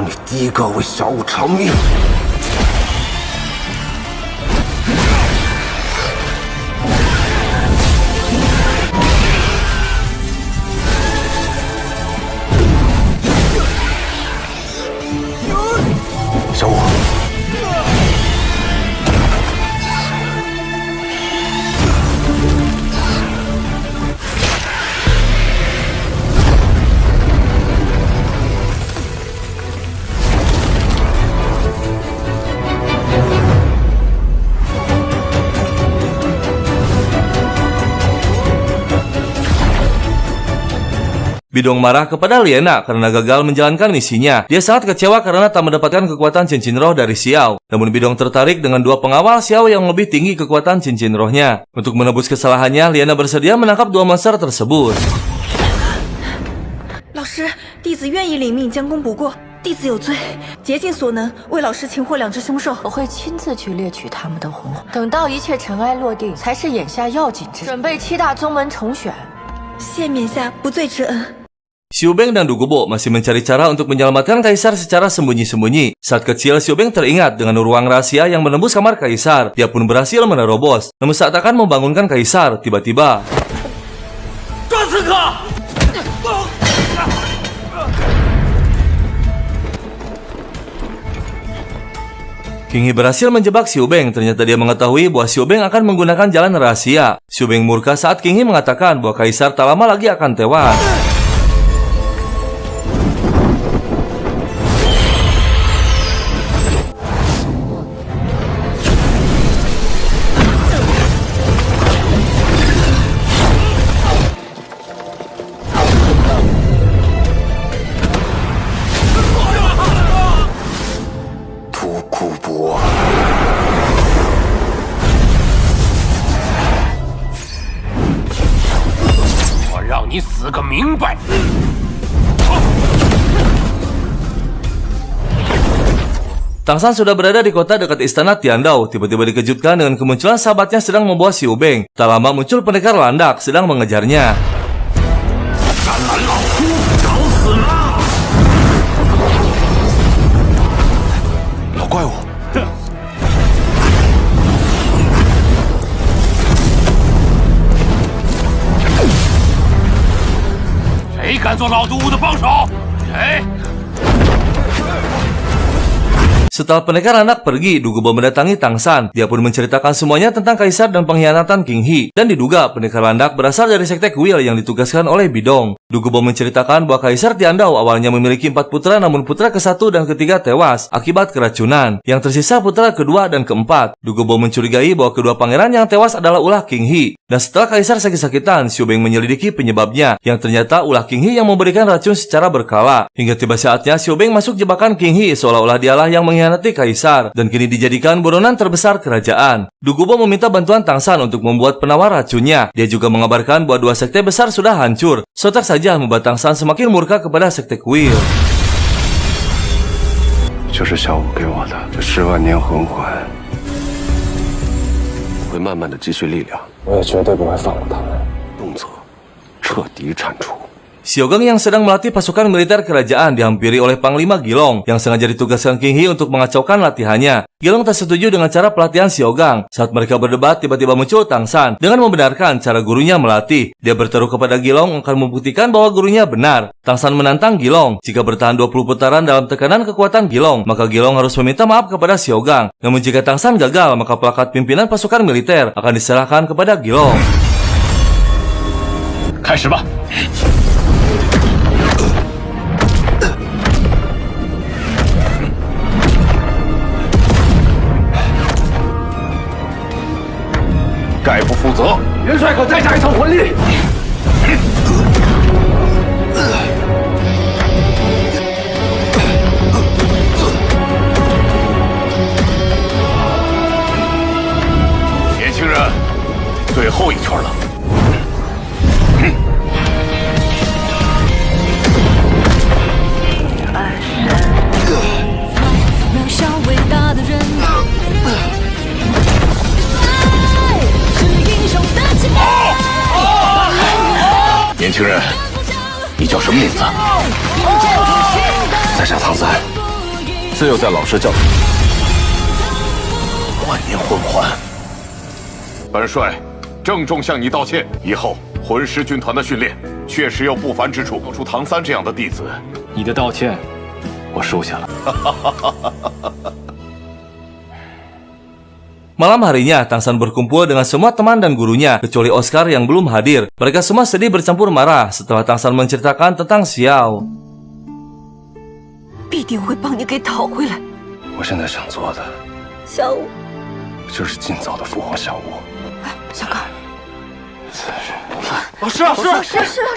你第一个为小五偿命。小五。 Bidong marah kepada Liena karena gagal menjalankan misinya. Dia sangat kecewa karena tak mendapatkan kekuatan cincin roh dari Xiao. Namun Bidong tertarik dengan 2 pengawal Xiao yang lebih tinggi kekuatan cincin rohnya. Untuk menebus kesalahannya, Liena bersedia menangkap 2 monster tersebut. 老师，弟子愿意领命，将功补过。弟子有罪，竭尽所能为老师擒获2只凶兽。我会亲自去猎取他们的魂，等到一切尘埃落定，才是眼下要紧之事。准备7大宗门重选，谢冕下不罪之恩。 Xiubeng dan Dugubo masih mencari cara untuk menyelamatkan Kaisar secara sembunyi-sembunyi. Saat kecil, Xiubeng teringat dengan ruang rahasia yang menembus kamar Kaisar. Dia pun berhasil menerobos. Namun saat akan membangunkan Kaisar, tiba-tiba... King He berhasil menjebak Xiubeng. Ternyata dia mengetahui bahwa Xiubeng akan menggunakan jalan rahasia. Xiubeng murka saat King He mengatakan bahwa Kaisar tak lama lagi akan tewas. Tang San sudah berada di kota dekat istana Tiandao. Tiba-tiba dikejutkan dengan kemunculan sahabatnya sedang membawa Xiubeng. Tak lama muncul pendekar landak sedang mengejarnya. Siapa敢做老毒物的帮手？谁？ Setelah pendekar anak pergi, Dugubo mendatangi Tang San. Dia pun menceritakan semuanya tentang kaisar dan pengkhianatan King He. Dan diduga pendekar landak berasal dari sekte kuil yang ditugaskan oleh Bidong. Dugubo menceritakan bahwa Kaisar Tiandao awalnya memiliki 4 putra, namun putra ke-1 dan ke-3 tewas akibat keracunan. Yang tersisa putra kedua dan keempat. Dugubo mencurigai bahwa kedua pangeran yang tewas adalah ulah King He. Dan setelah Kaisar sakit-sakitan, Xiao Beng menyelidiki penyebabnya, yang ternyata ulah King He yang memberikan racun secara berkala. Hingga tiba saatnya Xiao Beng masuk jebakan King He seolah-olah dialah yang mengkhianati Kaisar, dan kini dijadikan buronan terbesar kerajaan. Dugubo meminta bantuan Tang San untuk membuat penawar racunnya. Dia juga mengabarkan bahwa 2 sekte besar sudah hancur. Sontak saja membuat Tang San semakin murka kepada sekte kuil. 就是小五给我的这10万年魂环，我会慢慢的积蓄力量，我也绝对不会放过他们，动辄彻底铲除。 Xiao Gang yang sedang melatih pasukan militer kerajaan dihampiri oleh Panglima Gilong yang sengaja ditugaskan King He untuk mengacaukan latihannya. Gilong tak setuju dengan cara pelatihan Xiao Gang. Saat mereka berdebat, tiba-tiba muncul Tang San dengan membenarkan cara gurunya melatih. Dia bertaruh kepada Gilong akan membuktikan bahwa gurunya benar. Tang San menantang Gilong. Jika bertahan 20 putaran dalam tekanan kekuatan Gilong, maka Gilong harus meminta maaf kepada Xiao Gang. Namun jika Tang San gagal, maka plakat pimpinan pasukan militer akan diserahkan kepada Gilong. 开始吧。 概不负责，元帅可再加一层魂力。年轻人，最后一圈了。渺小伟大的人。 年轻人，你叫什么名字？在下唐三，自幼在老师教。万年魂环。本帅郑重向你道歉，以后魂师军团的训练确实有不凡之处。教出唐三这样的弟子，你的道歉我收下了。Malam harinya, Tang San berkumpul dengan semua teman dan gurunya, kecuali Oscar yang belum hadir. Mereka semua sedih bercampur marah setelah Tang San menceritakan tentang Xiao. 必定会帮你给讨回来。我现在想做的，小五，就是尽早的复活小五。小刚。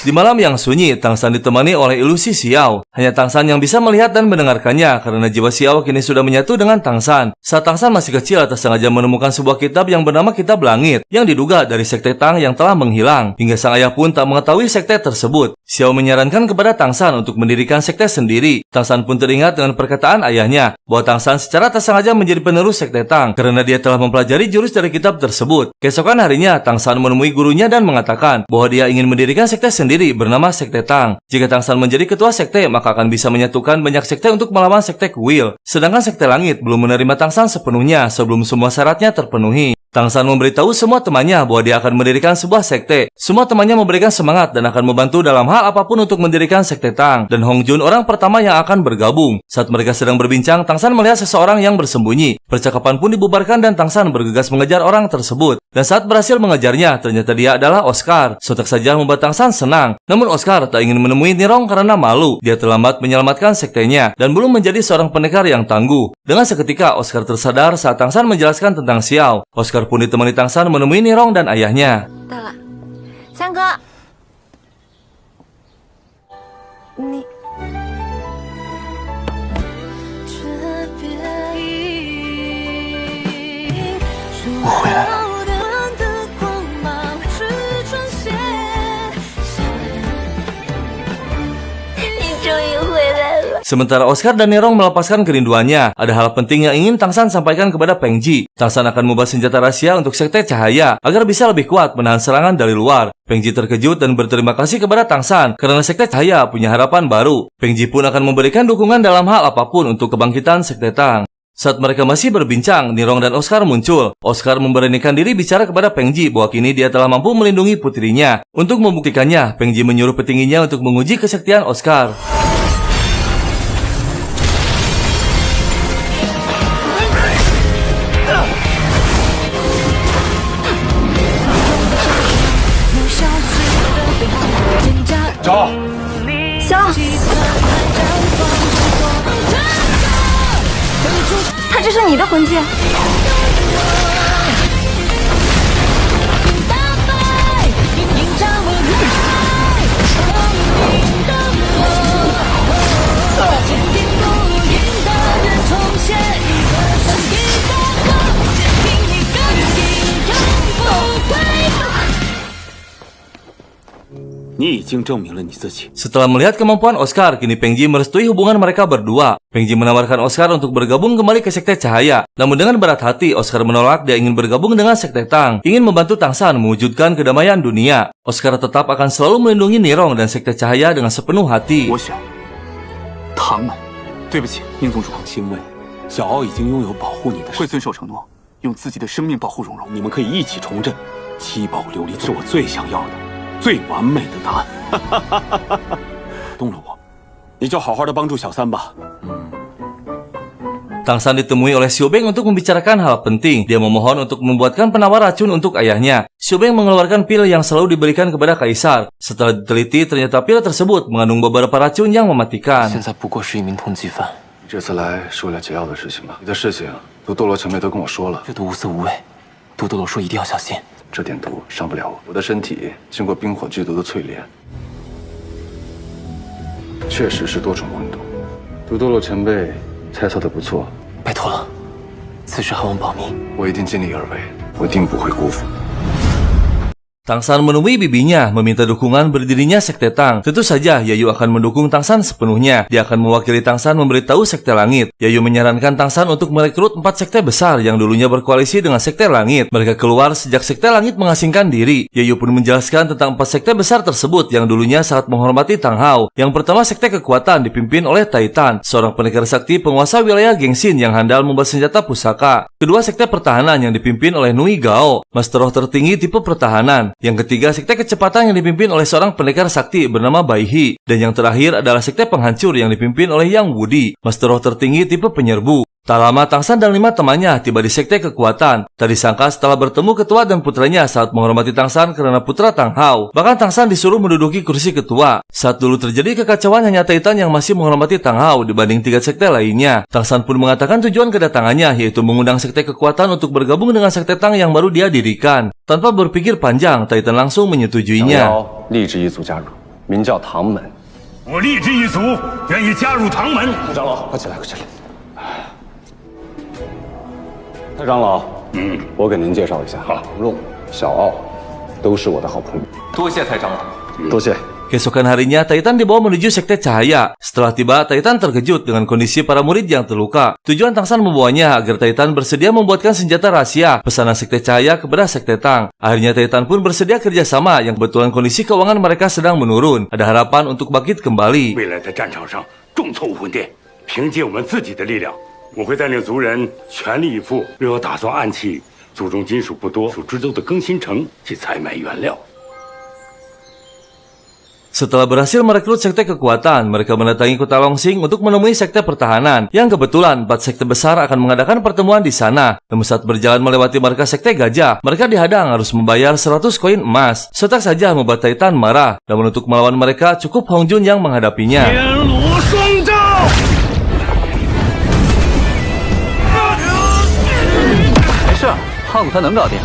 Di malam yang sunyi, Tang San ditemani oleh ilusi Xiao. Hanya Tang San yang bisa melihat dan mendengarkannya karena jiwa Xiao kini sudah menyatu dengan Tang San. Saat Tang San masih kecil, tersengaja menemukan sebuah kitab yang bernama Kitab Langit yang diduga dari sekte Tang yang telah menghilang. Hingga sang ayah pun tak mengetahui sekte tersebut. Xiao menyarankan kepada Tang San untuk mendirikan sekte sendiri. Tang San pun teringat dengan perkataan ayahnya bahwa Tang San secara tak sengaja menjadi penerus sekte Tang karena dia telah mempelajari jurus dari kitab tersebut. Keesokan harinya, Tang San menemui gurunya dan mengatakan bahwa dia ingin mendirikan sekte sendiri bernama Sekte Tang. Jika Tang San menjadi ketua sekte, maka akan bisa menyatukan banyak sekte untuk melawan sekte kuil. Sedangkan sekte langit belum menerima Tang San sepenuhnya sebelum semua syaratnya terpenuhi. Tang San memberitahu semua temannya bahwa dia akan mendirikan sebuah sekte. Semua temannya memberikan semangat dan akan membantu dalam hal apapun untuk mendirikan sekte Tang. Dan Hong Jun orang pertama yang akan bergabung. Saat mereka sedang berbincang, Tang San melihat seseorang yang bersembunyi. Percakapan pun dibubarkan dan Tang San bergegas mengejar orang tersebut. Dan saat berhasil mengejarnya, ternyata dia adalah Oscar. Sontak saja membuat Tang San senang. Namun Oscar tak ingin menemui Nirong karena malu. Dia terlambat menyelamatkan sektenya dan belum menjadi seorang pendekar yang tangguh. Dengan seketika, Oscar tersadar saat Tang San menjelaskan tentang Xiao. Oscar pun ditemani Tang San menemui Nirong dan ayahnya. 到了，三哥，你。我回来了。 Sementara Oscar dan Nirong melepaskan kerinduannya, ada hal penting yang ingin Tang San sampaikan kepada Peng Ji. Tang San akan membuat senjata rahasia untuk sekte cahaya agar bisa lebih kuat menahan serangan dari luar. Peng Ji terkejut dan berterima kasih kepada Tang San karena sekte cahaya punya harapan baru. Peng Ji pun akan memberikan dukungan dalam hal apapun untuk kebangkitan sekte Tang. Saat mereka masih berbincang, Nirong dan Oscar muncul. Oscar memberanikan diri bicara kepada Peng Ji bahwa kini dia telah mampu melindungi putrinya. Untuk membuktikannya, Peng Ji menyuruh petingginya untuk menguji kesaktian Oscar. 这是你的魂戒。你已经证明了你自己。 Setelah melihat kemampuan Oscar, kini Peng Ji merestui hubungan mereka berdua. Peng Ji menawarkan Oscar untuk bergabung kembali ke Sekte Cahaya. Namun dengan berat hati, Oscar menolak. Dia ingin bergabung dengan Sekte Tang, ingin membantu Tang San mewujudkan kedamaian dunia. Oscar tetap akan selalu melindungi Nirong dan Sekte Cahaya dengan sepenuh hati. 我想，唐门，对不起，宁宗主，欣慰，小敖已经拥有保护你的，会遵守承诺，用自己的生命保护蓉蓉。你们可以一起重振七宝琉璃，是我最想要的。 最完美的答案，动了我，你就好好的帮助小三吧。Tang San ditemui oleh Xiu Beng untuk membicarakan hal penting. Dia memohon untuk membuatkan penawar racun untuk ayahnya. Xiu Beng mengeluarkan pil yang selalu diberikan kepada kaisar. Setelah diteliti, ternyata pil tersebut mengandung beberapa racun yang mematikan. 现在不过是一名通缉犯。这次来是为了解药的事情吧？你的事情，毒斗罗前辈都跟我说了。这毒无色无味，毒斗罗说一定要小心。 这点毒伤不了我，我的身体经过冰火剧毒的淬炼，确实是多重温度。毒斗罗前辈猜测的不错，拜托了，此事还望保密。我一定尽力而为，我定不会辜负。 Tang San menemui bibinya, meminta dukungan berdirinya Sekte Tang. Tentu saja, Yayu akan mendukung Tang San sepenuhnya. Dia akan mewakili Tang San memberitahu Sekte Langit. Yayu menyarankan Tang San untuk merekrut 4 sekte besar yang dulunya berkoalisi dengan Sekte Langit. Mereka keluar sejak Sekte Langit mengasingkan diri. Yayu pun menjelaskan tentang 4 sekte besar tersebut yang dulunya sangat menghormati Tang Hao. Yang pertama, Sekte Kekuatan dipimpin oleh Taitan, seorang pendekar sakti penguasa wilayah Gengsin yang handal membuat senjata pusaka. Kedua, Sekte Pertahanan yang dipimpin oleh Nui Gao, master roh tertinggi tipe pertahanan. Yang ketiga, Sekte Kecepatan yang dipimpin oleh seorang pendekar sakti bernama Bai He. Dan yang terakhir adalah Sekte Penghancur yang dipimpin oleh Yang Wudi, master roh tertinggi tipe penyerbu. Tak lama, Tang San dan 5 temannya tiba di Sekte Kekuatan. Tak disangka setelah bertemu ketua dan putranya saat menghormati Tang San karena putra Tang Hao. Bahkan Tang San disuruh menduduki kursi ketua. Saat dulu terjadi kekacauan, hanya Taitan yang masih menghormati Tang Hao dibanding 3 sekte lainnya. Tang San pun mengatakan tujuan kedatangannya yaitu mengundang Sekte Kekuatan untuk bergabung dengan Sekte Tang yang baru dia dirikan. Tanpa berpikir panjang, Taitan langsung menyetujuinya. 立志一族加入，名叫唐门。我立志一族，愿意加入唐门。长老，快起来，快起来！太长老，我给您介绍一下，唐荣、小奥都是我的好朋友。多谢太长老。多谢。 Keesokan harinya, Taitan dibawa menuju Sekte Cahaya. Setelah tiba, Taitan terkejut dengan kondisi para murid yang terluka. Tujuan Tang San membawanya agar Taitan bersedia membuatkan senjata rahasia pesanan Sekte Cahaya kepada Sekte Tang. Akhirnya Taitan pun bersedia kerjasama yang kebetulan kondisi keuangan mereka sedang menurun. Ada harapan untuk bangkit kembali. 未来在战场上重挫武魂殿，凭借我们自己的力量，我会带领族人全力以赴，为我打造暗器。族中金属不多，属知州的更新城去采买原料。 Setelah berhasil merekrut Sekte Kekuatan, mereka mendatangi kota Longsing untuk menemui Sekte Pertahanan, yang kebetulan 4 sekte besar akan mengadakan pertemuan di sana. Namun saat berjalan melewati markas Sekte Gajah, mereka dihadang harus membayar 100 koin emas. Sontak saja membuat Taitan marah, namun untuk melawan mereka cukup Hong Jun yang menghadapinya. 没事，胖子他能搞定。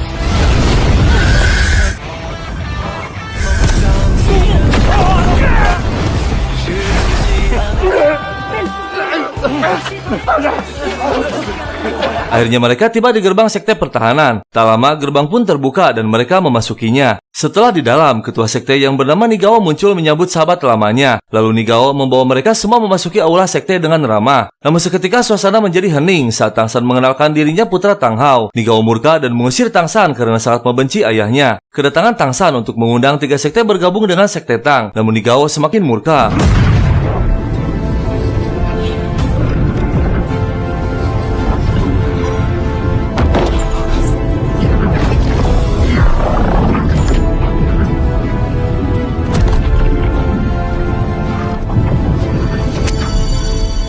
Akhirnya mereka tiba di gerbang Sekte Pertahanan. Tak lama gerbang pun terbuka dan mereka memasukinya. Setelah di dalam, ketua sekte yang bernama Nigao muncul menyambut sahabat lamanya. Lalu Nigao membawa mereka semua memasuki aula sekte dengan ramah. Namun seketika suasana menjadi hening saat Tang San mengenalkan dirinya putra Tang Hao. Nigao murka dan mengusir Tang San karena sangat membenci ayahnya. Kedatangan Tang San untuk mengundang 3 sekte bergabung dengan Sekte Tang. Namun Nigao semakin murka.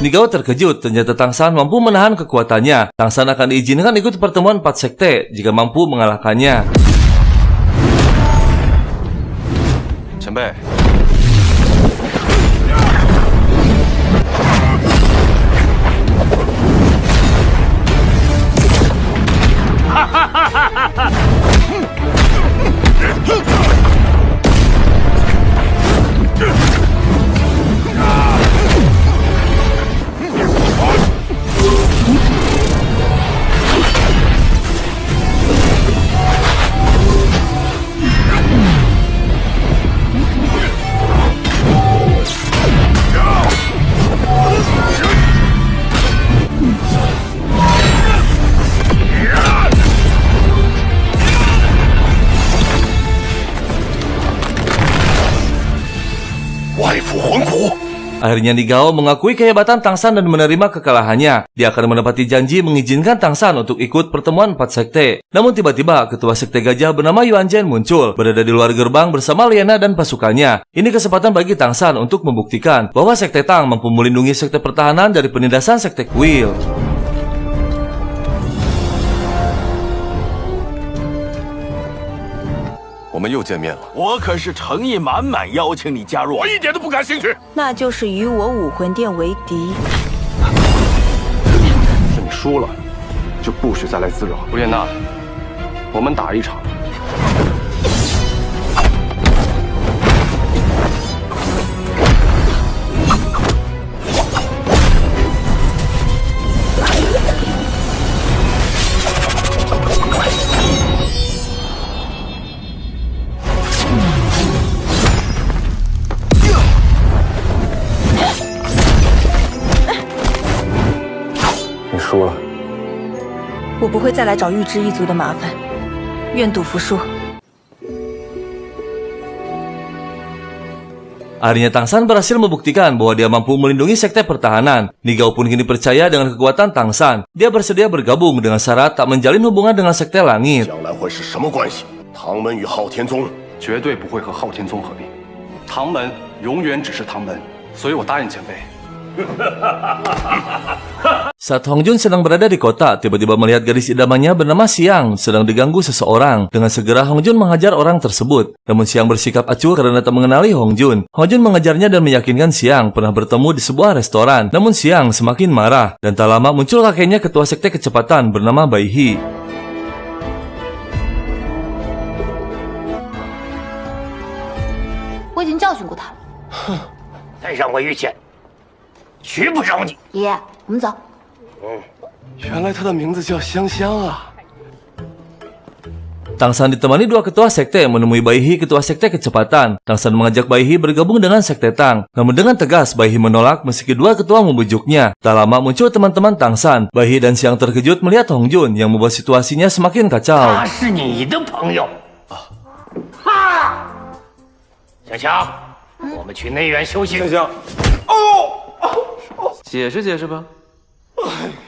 Nigao terkejut, ternyata Tang San mampu menahan kekuatannya. Tang San akan diizinkan ikut pertemuan 4 sekte jika mampu mengalahkannya. 前辈， Akhirnya Nigao mengakui kehebatan Tang San dan menerima kekalahannya. Dia akan menepati janji mengizinkan Tang San untuk ikut pertemuan 4 sekte. Namun tiba-tiba ketua sekte gajah bernama Yuan Zhen muncul, berada di luar gerbang bersama Liana dan pasukannya. Ini kesempatan bagi Tang San untuk membuktikan bahwa sekte Tang mampu melindungi sekte pertahanan dari penindasan sekte kuil. 我们又见面了。我可是诚意满满邀请你加入，我一点都不感兴趣。那就是与我武魂殿为敌。你输了，就不许再来滋扰。吴彦娜，我们打一场。你输了，我不会再来找玉之一族的麻烦，愿赌服输。 Akhirnya Tang San berhasil membuktikan bahwa dia mampu melindungi sekte pertahanan. Nigao pun kini percaya dengan kekuatan Tang San. Dia bersedia bergabung dengan syarat tak menjalin hubungan dengan sekte langit. 将来会是什么关系？唐门与昊天宗绝对不会和昊天宗合并，唐门永远只是唐门，所以我答应前辈。 Saat Hong Jun sedang berada di kota, tiba-tiba melihat gadis idamannya bernama Xiang sedang diganggu seseorang. Dengan segera Hong Jun menghajar orang tersebut. Namun Xiang bersikap acuh karena tak mengenali Hong Jun. Hong Jun mengejarnya dan meyakinkan Xiang pernah bertemu di sebuah restoran. Namun Xiang semakin marah dan tak lama muncul kakeknya ketua sekte kecepatan bernama Bai He. 我已经教训过他了。哼，再让我遇见，许不饶你。爷爷，我们走。原来他的名字叫香香啊。 Tang San ditemani dua ketua sekte menemui Bai He ketua sekte kecepatan. Tang San mengajak Bai He bergabung dengan sekte Tang. Namun dengan tegas Bai He menolak meski kedua ketua membujuknya. Tak lama muncul teman-teman Tang San. Bai He dan Xiang terkejut melihat Hong Jun yang membuat situasinya semakin kacau. 他是你的朋友。香香，我们去内院休息。香香，解释吧。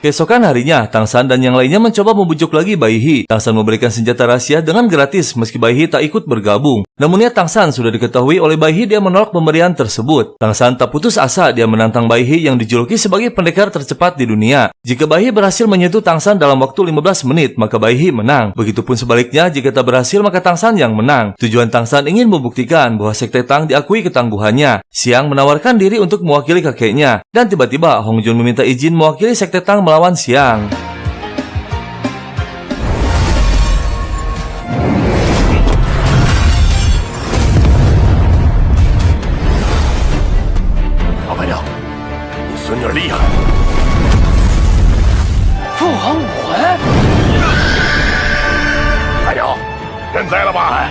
Keesokan harinya, Tang San dan yang lainnya mencoba membujuk lagi Bai He. Tang San memberikan senjata rahasia dengan gratis meski Bai He tak ikut bergabung. Namun niat Tang San sudah diketahui oleh Bai He, dia menolak pemberian tersebut. Tang San tak putus asa, dia menantang Bai He yang dijuluki sebagai pendekar tercepat di dunia. Jika Bai He berhasil menyentuh Tang San dalam waktu 15 menit, maka Bai He menang. Begitupun sebaliknya, jika tak berhasil maka Tang San yang menang. Tujuan Tang San ingin membuktikan bahwa sekte Tang diakui ketangguhannya. Xiang menawarkan diri untuk mewakili kakeknya. Dan tiba-tiba Hong Jun meminta izin mewakili sekte Tang melawan Xiang. Lão 白娘，你孙女厉害！父皇武魂，白鸟，认栽了吧？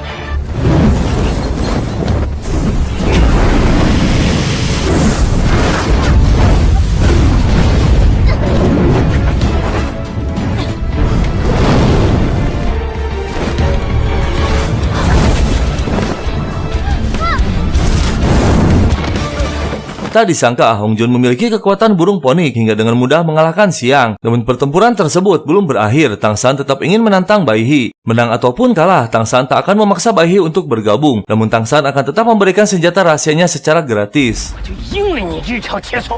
Tak disangka Hong Jun memiliki kekuatan burung ponik hingga dengan mudah mengalahkan Xiang. Namun pertempuran tersebut belum berakhir. Tang San tetap ingin menantang Bai He. Menang ataupun kalah, Tang San tak akan memaksa Bai He untuk bergabung. Namun Tang San akan tetap memberikan senjata rahasianya secara gratis. 就应了你这条铁索。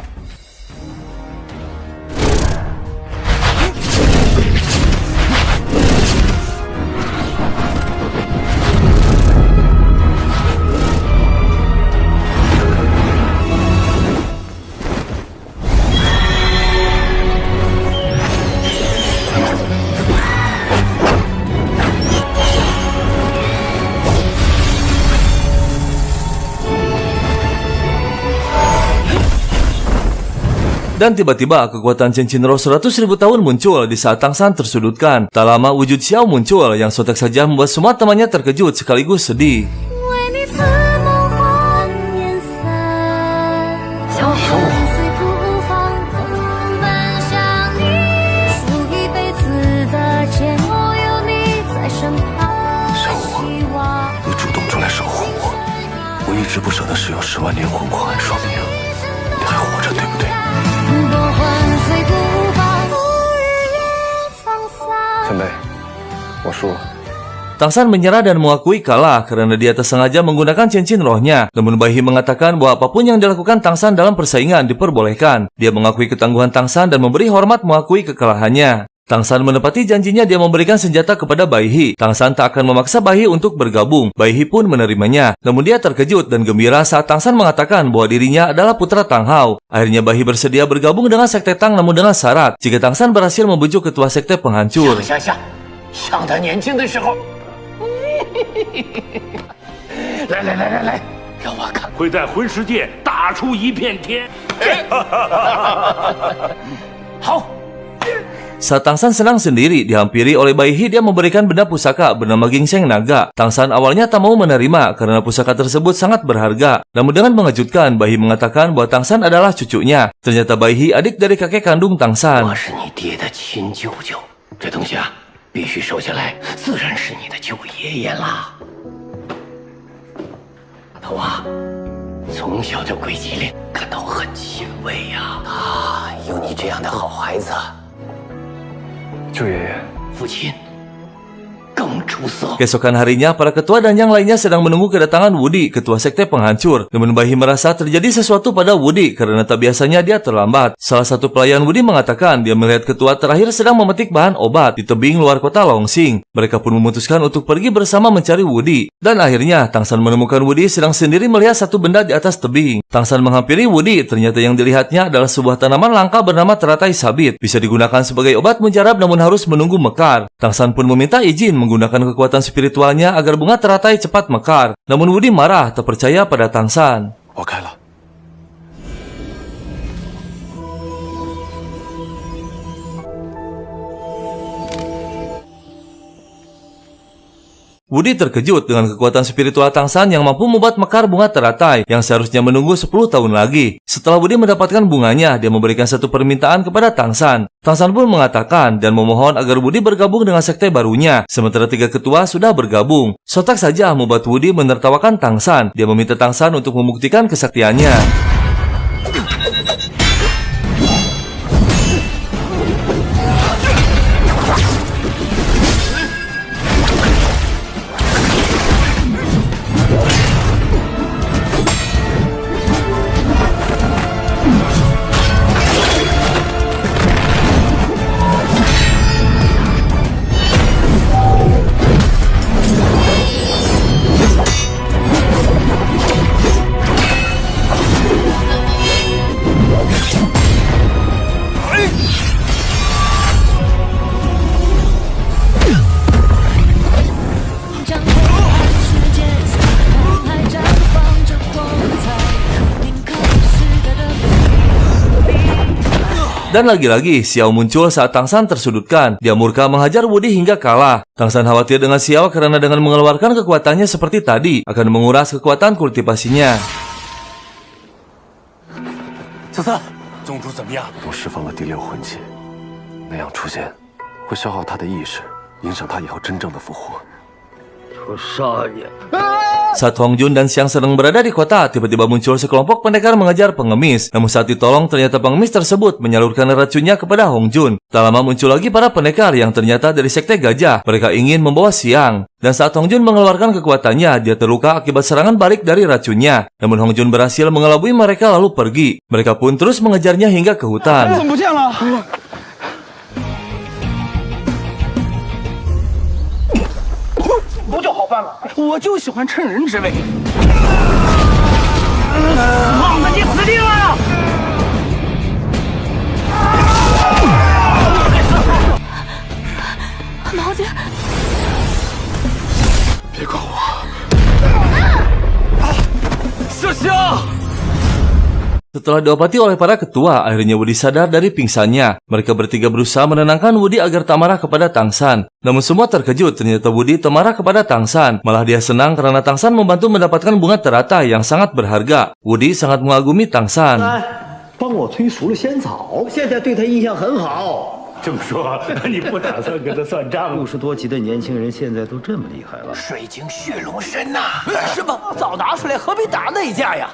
Dan tiba-tiba kekuatan cincin roh 100.000 tahun muncul di saat Tang San tersudutkan. Tak lama wujud Xiao muncul yang sontak saja membuat semua temannya terkejut sekaligus sedih. Tang San menyerah dan mengakui kalah karena dia sengaja menggunakan cincin rohnya. Namun Bai He mengatakan bahwa apapun yang dilakukan Tang San dalam persaingan diperbolehkan. Dia mengakui ketangguhan Tang San dan memberi hormat mengakui kekalahannya. Tang San menepati janjinya dia memberikan senjata kepada Bai He. Tang San tak akan memaksa Bai He untuk bergabung. Bai He pun menerimanya. Namun dia terkejut dan gembira saat Tang San mengatakan bahwa dirinya adalah putra Tang Hao. Akhirnya Bai He bersedia bergabung dengan sekte Tang namun dengan syarat jika Tang San berhasil membujuk ketua sekte penghancur. 像他年轻的时候。来，让我看，会在魂师界打出一片天。好。 Saat Tang San senang sendiri dihampiri oleh Bai He, dia memberikan benda pusaka bernama Ginseng Naga. Tang San awalnya tak mau menerima karena pusaka tersebut sangat berharga. Namun dengan mengejutkan, Bai He mengatakan bahwa Tang San adalah cucunya. Ternyata Bai He adik dari kakek kandung Tang San. 我是你爹的亲舅舅，这东西啊，必须收下来，自然是你的舅爷爷啦。头啊，从小就归吉林，感到很欣慰呀。啊，有你这样的好孩子。 舅爷爷，父亲更出色。 Keesokan harinya, para ketua dan yang lainnya sedang menunggu kedatangan Woody, ketua sekte penghancur. Namun Bai He merasa terjadi sesuatu pada Woody karena tak biasanya dia terlambat. Salah satu pelayan Woody mengatakan dia melihat ketua terakhir sedang memetik bahan obat di tebing luar kota Longsing. Mereka pun memutuskan untuk pergi bersama mencari Woody. Dan akhirnya Tang San menemukan Woody sedang sendiri melihat satu benda di atas tebing. Tang San menghampiri Woody, ternyata yang dilihatnya adalah sebuah tanaman langka bernama teratai sabit. Bisa digunakan sebagai obat mujarab namun harus menunggu mekar. Tang San pun meminta izin menggunakan kekuatan spiritualnya agar bunga teratai cepat mekar. Namun Woody marah, tak percaya pada Tang San. 我开了。 Woody terkejut dengan kekuatan spiritual Tang San yang mampu membuat mekar bunga teratai yang seharusnya menunggu 10 tahun lagi. Setelah Woody mendapatkan bunganya, dia memberikan satu permintaan kepada Tang San. Tang San pun mengatakan dan memohon agar Woody bergabung dengan sekte barunya, sementara 3 ketua sudah bergabung. Sontak saja membuat Woody menertawakan Tang San. Dia meminta Tang San untuk membuktikan kesaktiannya. Dan lagi-lagi, Xiao muncul saat Tang San tersudutkan. Dia murka menghajar Woody hingga kalah. Tang San khawatir dengan Xiao karena dengan mengeluarkan kekuatannya seperti tadi, akan menguras kekuatan kultivasinya. 小三，宗主怎么样？我释放了第6魂器，那样出现会消耗他的意识，影响他以后真正的复活。 Saat Hong Jun dan Xiang sedang berada di kota, tiba-tiba muncul sekelompok pendekar mengejar pengemis. Namun saat ditolong, ternyata pengemis tersebut menyalurkan racunnya kepada Hong Jun. Tak lama muncul lagi para pendekar yang ternyata dari sekte gajah. Mereka ingin membawa Xiang. Dan saat Hong Jun mengeluarkan kekuatannya, dia terluka akibat serangan balik dari racunnya. Namun Hong Jun berhasil mengelabui mereka lalu pergi. Mereka pun terus mengejarnya hingga ke hutan. 不就好办了？我就喜欢趁人之危。胖子，你死定了！毛姐，别管我！小香。 Setelah diobati oleh para ketua, akhirnya Woody sadar dari pingsannya. Mereka bertiga berusaha menenangkan Woody agar tak marah kepada Tang San. Namun semua terkejut, ternyata Woody tak marah kepada Tang San. Malah dia senang karena Tang San membantu mendapatkan bunga teratai yang sangat berharga. Woody sangat mengagumi Tang San. 帮我催熟了仙草，现在对他印象很好。这么说，你不打算跟他算账？60多级的年轻人现在都这么厉害了，水晶血龙身呐！是吗？早拿出来，何必打那一架呀？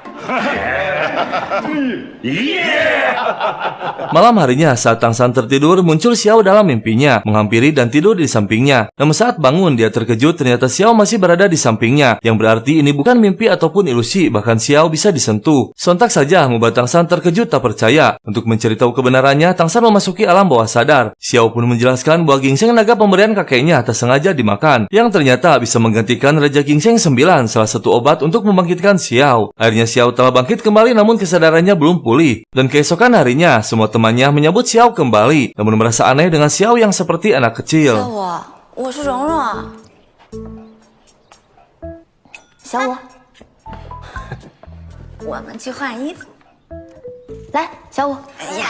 Malam harinya saat Tang San tertidur, muncul Xiao dalam mimpinya, menghampiri dan tidur di sampingnya. Namun saat bangun, dia terkejut ternyata Xiao masih berada di sampingnya, yang berarti ini bukan mimpi ataupun ilusi, bahkan Xiao bisa disentuh. Sontak saja membuat Tang San terkejut tak percaya. Untuk mencari tahu kebenarannya, Tang San memasuki alam bawah sadar. Xiao pun menjelaskan bahwa ginseng naga pemberian kakeknya tak sengaja dimakan, yang ternyata bisa menggantikan Raja Ginseng 9, salah satu obat untuk membangkitkan Xiao. Akhirnya Xiao telah bangkit kembali namun kesadarannya belum pulih. Dan keesokan harinya, semua temannya menyambut Xiao kembali, namun merasa aneh dengan Xiao yang seperti anak kecil. 小五，我是蓉蓉啊。小五，我们去换衣服。来，小五。哎呀。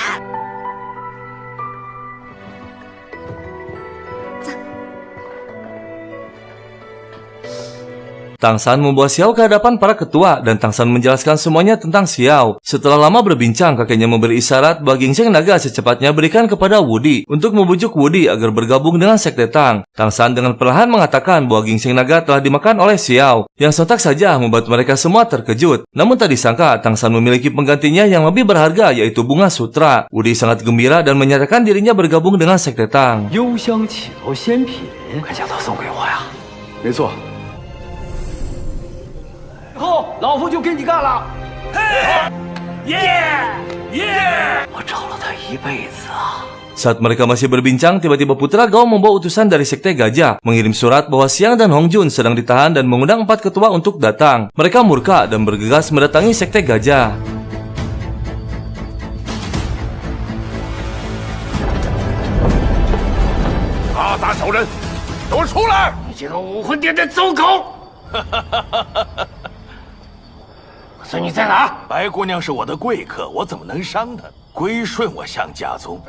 Tang San membawa Xiao ke hadapan para ketua dan Tang San menjelaskan semuanya tentang Xiao. Setelah lama berbincang, kakeknya memberi isyarat bahwa ginseng naga secepatnya berikan kepada Wudi untuk membujuk Wudi agar bergabung dengan Sekte Tang. Tang San dengan perlahan mengatakan bahwa ginseng naga telah dimakan oleh Xiao, yang sontak saja membuat mereka semua terkejut. Namun tak disangka, Tang San memiliki penggantinya yang lebih berharga, yaitu bunga sutra. Wudi sangat gembira dan menyatakan dirinya bergabung dengan Sekte Tang. 幽香起头仙品，快将它送给我呀！没错。 以后老夫就跟你干了。耶耶！我找了他一辈子啊。 Saat mereka masih berbincang, tiba-tiba Putra Gao membawa utusan dari Sekte Gajah, mengirim surat bahwa Xiang dan Hong Jun sedang ditahan dan mengundang 4 ketua untuk datang. Mereka murka dan bergegas mendatangi Sekte Gajah. 阿杂小人，给我出来！你这个武魂殿的走狗！孙女在哪？白姑娘是我的贵客，我怎么能伤她？归顺我向家宗。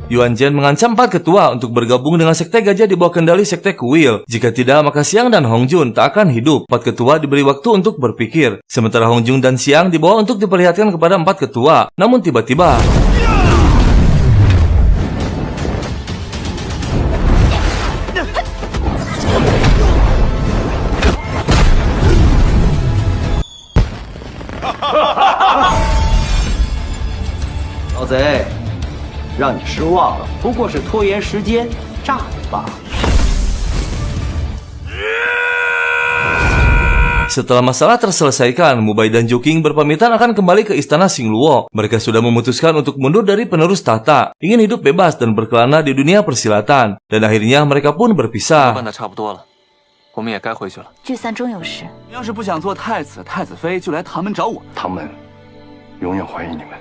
Yuan Zhen mengancam 4 ketua untuk bergabung dengan Sekte Gajah di bawah kendali Sekte Kuil. Jika tidak, maka Xiang dan Hong Jun tak akan hidup. 4 ketua diberi waktu untuk berpikir. Sementara Hong Jun dan Xiang dibawa untuk diperlihatkan kepada 4 ketua. Namun tiba-tiba... "老贼，让你失望了，不过是拖延时间，诈你罢了。" Setelah masalah terselesaikan, Mubai dan Juking berpamitan akan kembali ke istana Xingluo. Mereka sudah memutuskan untuk mundur dari penerus tahta, ingin hidup bebas dan berkelana di dunia persilatan. Dan akhirnya mereka pun berpisah. 办得差不多了，我们也该回去了。聚散终有时。要是不想做太子、太子妃，就来唐门找我。唐门永远欢迎你们。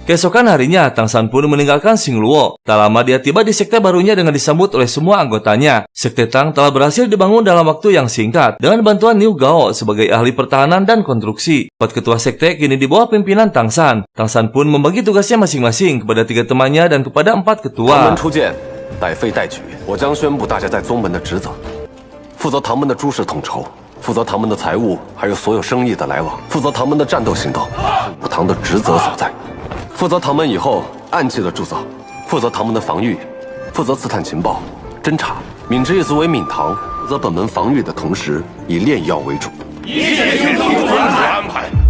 Keesokan harinya, Tang San pun meninggalkan Xingluo. Tak lama dia tiba di sekte barunya dengan disambut oleh semua anggotanya. Sekte Tang telah berhasil dibangun dalam waktu yang singkat dengan bantuan Niu Gao sebagai ahli pertahanan dan konstruksi. 4 ketua sekte kini di bawah pimpinan Tang San. Tang San pun membagi tugasnya masing-masing kepada 3 temannya dan kepada 4 ketua. 唐门初见，待废待举，我将宣布大家在宗门的职责：负责唐门的诸事统筹，负责唐门的财务，还有所有生意的来往，负责唐门的战斗行动，武堂的职责所在。 负责唐门以后暗器的铸造，负责唐门的防御，负责刺探情报、侦查。闵之一族为闵堂，负责本门防御的同时，以炼药为主。一切听宗主安排。